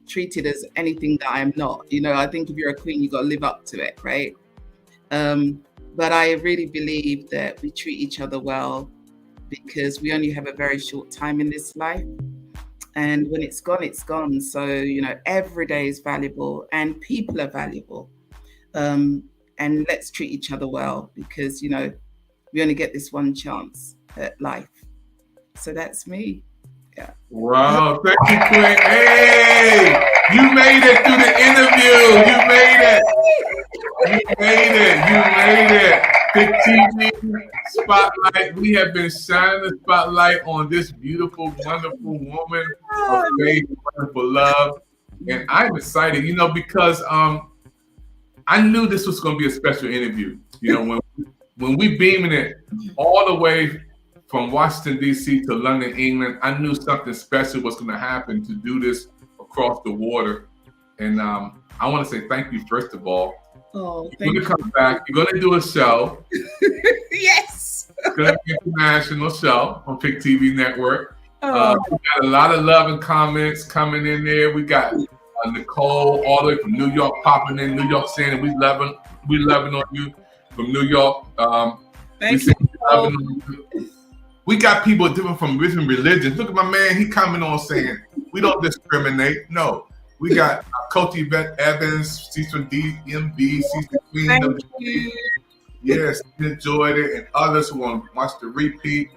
treated as anything that I'm not. I think if you're a queen, you got to live up to it, right? But I really believe that we treat each other well, because we only have a very short time in this life. And when it's gone, it's gone. So, every day is valuable and people are valuable. And let's treat each other well, because, we only get this one chance at life. So that's me. Yeah. Wow. Thank you, Queen. Hey, you made it through the interview. You made it. Pick TV Spotlight. We have been shining the spotlight on this beautiful, wonderful woman of faith, wonderful love. And I'm excited, because I knew this was going to be a special interview. You know, when we beaming it all the way from Washington, D.C. to London, England, I knew something special was going to happen to do this across the water. And I want to say thank you, first of all. Oh, you're going to come back. You're going to do a show. Yes. It's going to be an international show on Pick TV Network. We Oh. got a lot of love and comments coming in there. We got Nicole all the way from New York popping in, New York saying we loving on you from New York. Thank you. We got people different from different religions. Look at my man, he coming on saying we don't discriminate. No, we got Coach Yvette Evans, she's from DMV, she's the queen of the you. Yes, enjoyed it, and others who want to watch the repeat.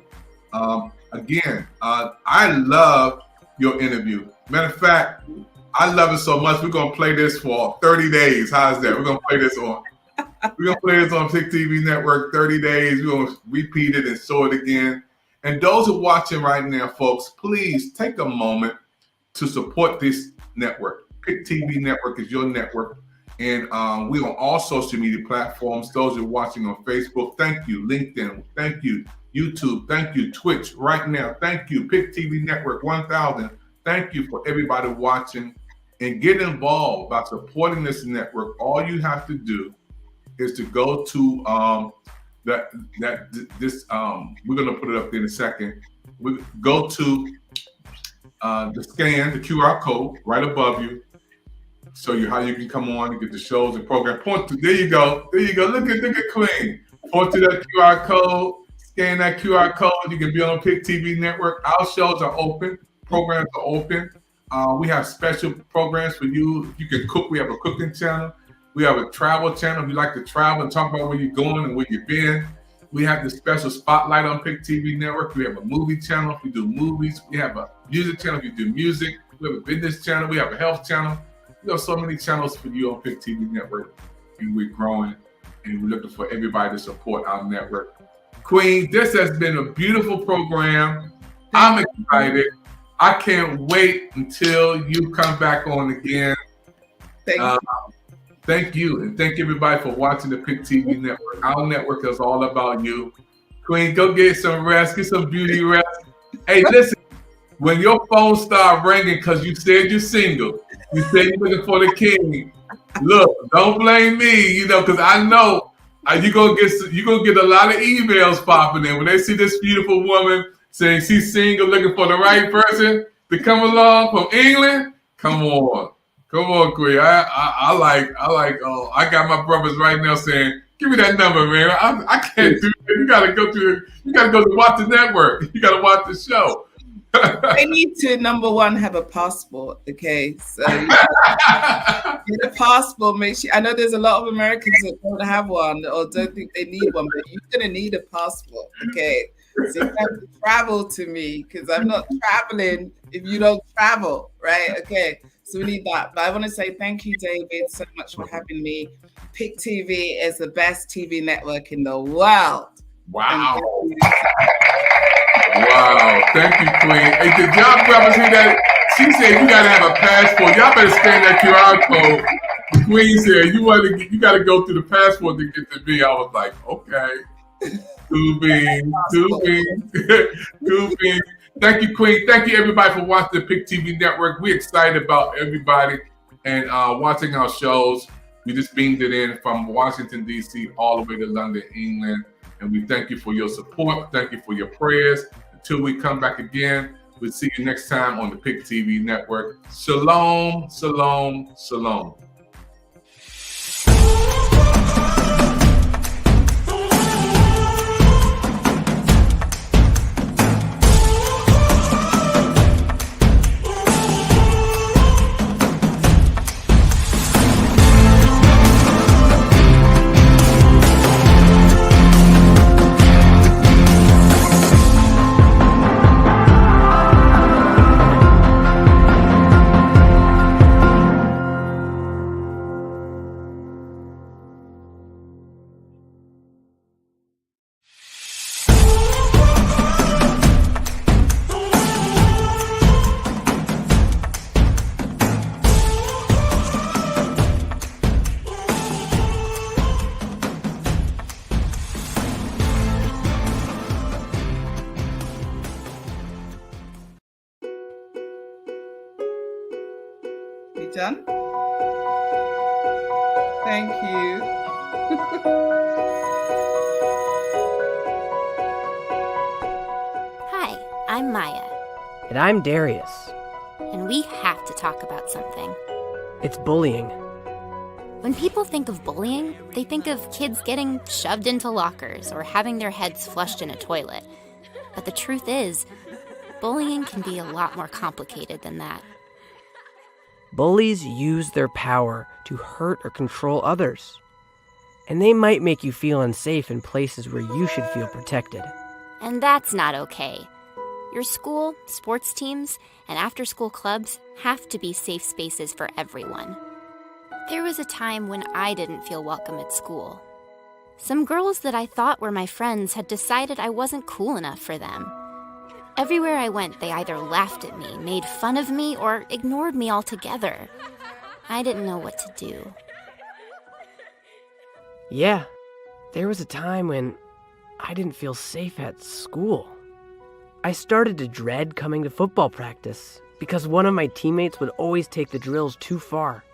Again, I love your interview. Matter of fact, I love it so much. We're gonna play this for 30 days. How's that? We're gonna play this on. We're gonna play this on Pick TV Network 30 days. We're gonna repeat it and show it again. And those who are watching right now, folks, please take a moment to support this network. Pick TV Network is your network. And we're on all social media platforms. Those who are watching on Facebook, thank you. LinkedIn, thank you. YouTube, thank you. Twitch, right now, thank you. Pick TV Network 1000, thank you for everybody watching. And get involved by supporting this network. All you have to do is to go to we're gonna put it up there in a second. We go to the scan, the QR code right above you. Show you how you can come on and get the shows and program. Point to there you go. Look at Queen. Point to that QR code. Scan that QR code. You can be on Pick TV Network. Our shows are open. Programs are open. We have special programs for you. If you can cook, we have a cooking channel. We have a travel channel. If you like to travel and talk about where you're going and where you've been. We have the special spotlight on Pick TV Network. We have a movie channel if you do movies. We have a music channel if you do music. We have a business channel. We have a health channel. We have so many channels for you on Pick TV Network. And we're growing. And we're looking for everybody to support our network. Queen, this has been a beautiful program. I'm excited. I can't wait until you come back on again. Thank you. And thank everybody for watching the Pick TV Network. Our network is all about you. Queen, go get some rest. Get some beauty rest. Hey, listen. When your phone start ringing because you said you're single, you said you're looking for the king. Look, don't blame me, because I know you're gonna get a lot of emails popping in when they see this beautiful woman saying she's single, looking for the right person to come along from England. Come on, Queen. I got my brothers right now saying, give me that number, man. I can't do it. You gotta go to watch the network. You gotta watch the show. They need to, number one, have a passport. Okay, so get a passport. Make sure. I know there's a lot of Americans that don't have one or don't think they need one, but you're gonna need a passport. Okay, so you have to travel to me because I'm not traveling if you don't travel, right? Okay, so we need that. But I want to say thank you, David, so much for having me. Pick TV is the best TV network in the world. Wow. Wow, thank you, Queen. Hey, did y'all brothers hear that? She said you gotta have a passport. Y'all better scan that QR code. The Queen said you gotta go through the passport to get to me. I was like, okay. Two beans. Thank you, Queen. Thank you, everybody, for watching the Pick TV Network. We're excited about everybody and watching our shows. We just beamed it in from Washington, D.C. all the way to London, England. And we thank you for your support. Thank you for your prayers. Until we come back again, we'll see you next time on the Pick TV Network. Shalom, shalom, shalom. John. Thank you. Hi, I'm Maya. And I'm Darius. And we have to talk about something. It's bullying. When people think of bullying, they think of kids getting shoved into lockers or having their heads flushed in a toilet. But the truth is, bullying can be a lot more complicated than that. Bullies use their power to hurt or control others. And they might make you feel unsafe in places where you should feel protected. And that's not okay. Your school, sports teams, and after-school clubs have to be safe spaces for everyone. There was a time when I didn't feel welcome at school. Some girls that I thought were my friends had decided I wasn't cool enough for them. Everywhere I went, they either laughed at me, made fun of me, or ignored me altogether. I didn't know what to do. Yeah, there was a time when I didn't feel safe at school. I started to dread coming to football practice because one of my teammates would always take the drills too far.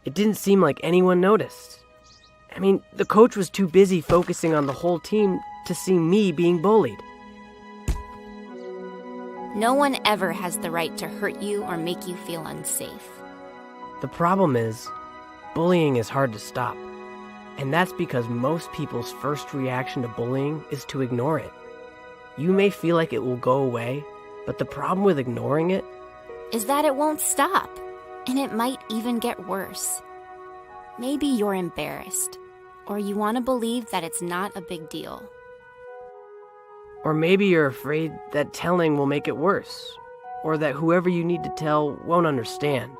It didn't seem like anyone noticed. I mean, the coach was too busy focusing on the whole team to see me being bullied. No one ever has the right to hurt you or make you feel unsafe. The problem is, bullying is hard to stop. And that's because most people's first reaction to bullying is to ignore it. You may feel like it will go away, but the problem with ignoring it is that it won't stop, and it might even get worse. Maybe you're embarrassed, or you want to believe that it's not a big deal. Or maybe you're afraid that telling will make it worse, or that whoever you need to tell won't understand,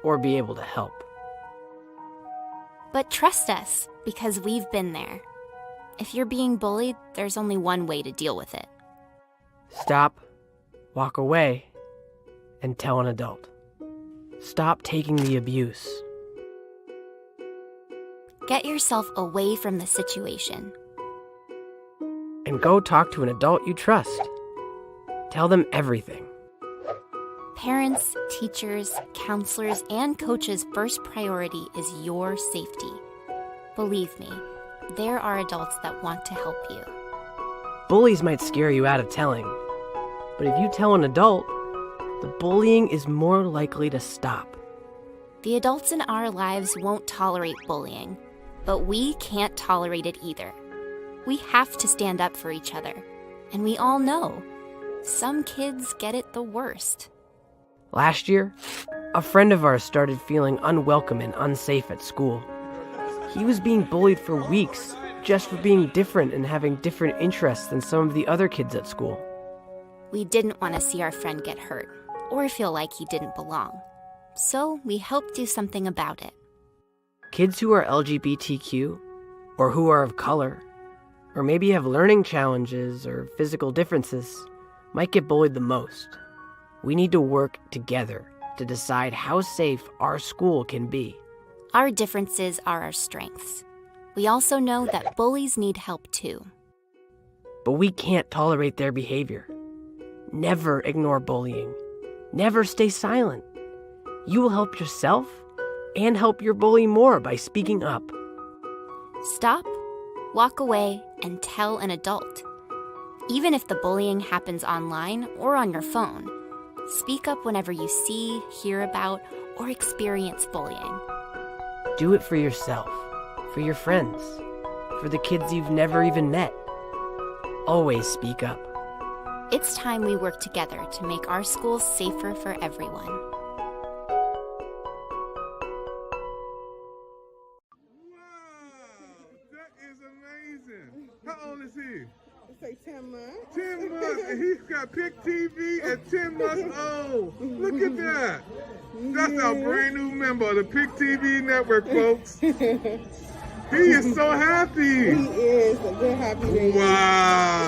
or be able to help. But trust us, because we've been there. If you're being bullied, there's only one way to deal with it. Stop, walk away, and tell an adult. Stop taking the abuse. Get yourself away from the situation. And go talk to an adult you trust. Tell them everything. Parents, teachers, counselors, and coaches' first priority is your safety. Believe me, there are adults that want to help you. Bullies might scare you out of telling, but if you tell an adult, the bullying is more likely to stop. The adults in our lives won't tolerate bullying, but we can't tolerate it either. We have to stand up for each other, and we all know some kids get it the worst. Last year, a friend of ours started feeling unwelcome and unsafe at school. He was being bullied for weeks just for being different and having different interests than some of the other kids at school. We didn't want to see our friend get hurt or feel like he didn't belong. So we helped do something about it. Kids who are LGBTQ, or who are of color, or maybe have learning challenges or physical differences, might get bullied the most. We need to work together to decide how safe our school can be. Our differences are our strengths. We also know that bullies need help too. But we can't tolerate their behavior. Never ignore bullying. Never stay silent. You will help yourself and help your bully more by speaking up. Stop, walk away, and tell an adult. Even if the bullying happens online or on your phone, speak up whenever you see, hear about, or experience bullying. Do it for yourself, for your friends, for the kids you've never even met. Always speak up. It's time we work together to make our schools safer for everyone. Wow, that is amazing. How old is he? Say 10 months. 10 months, and he's got Pick TV at 10 months old. Look at that. That's our brand new member of the Pick TV network, folks. He is so happy. He is a good happy baby. Wow.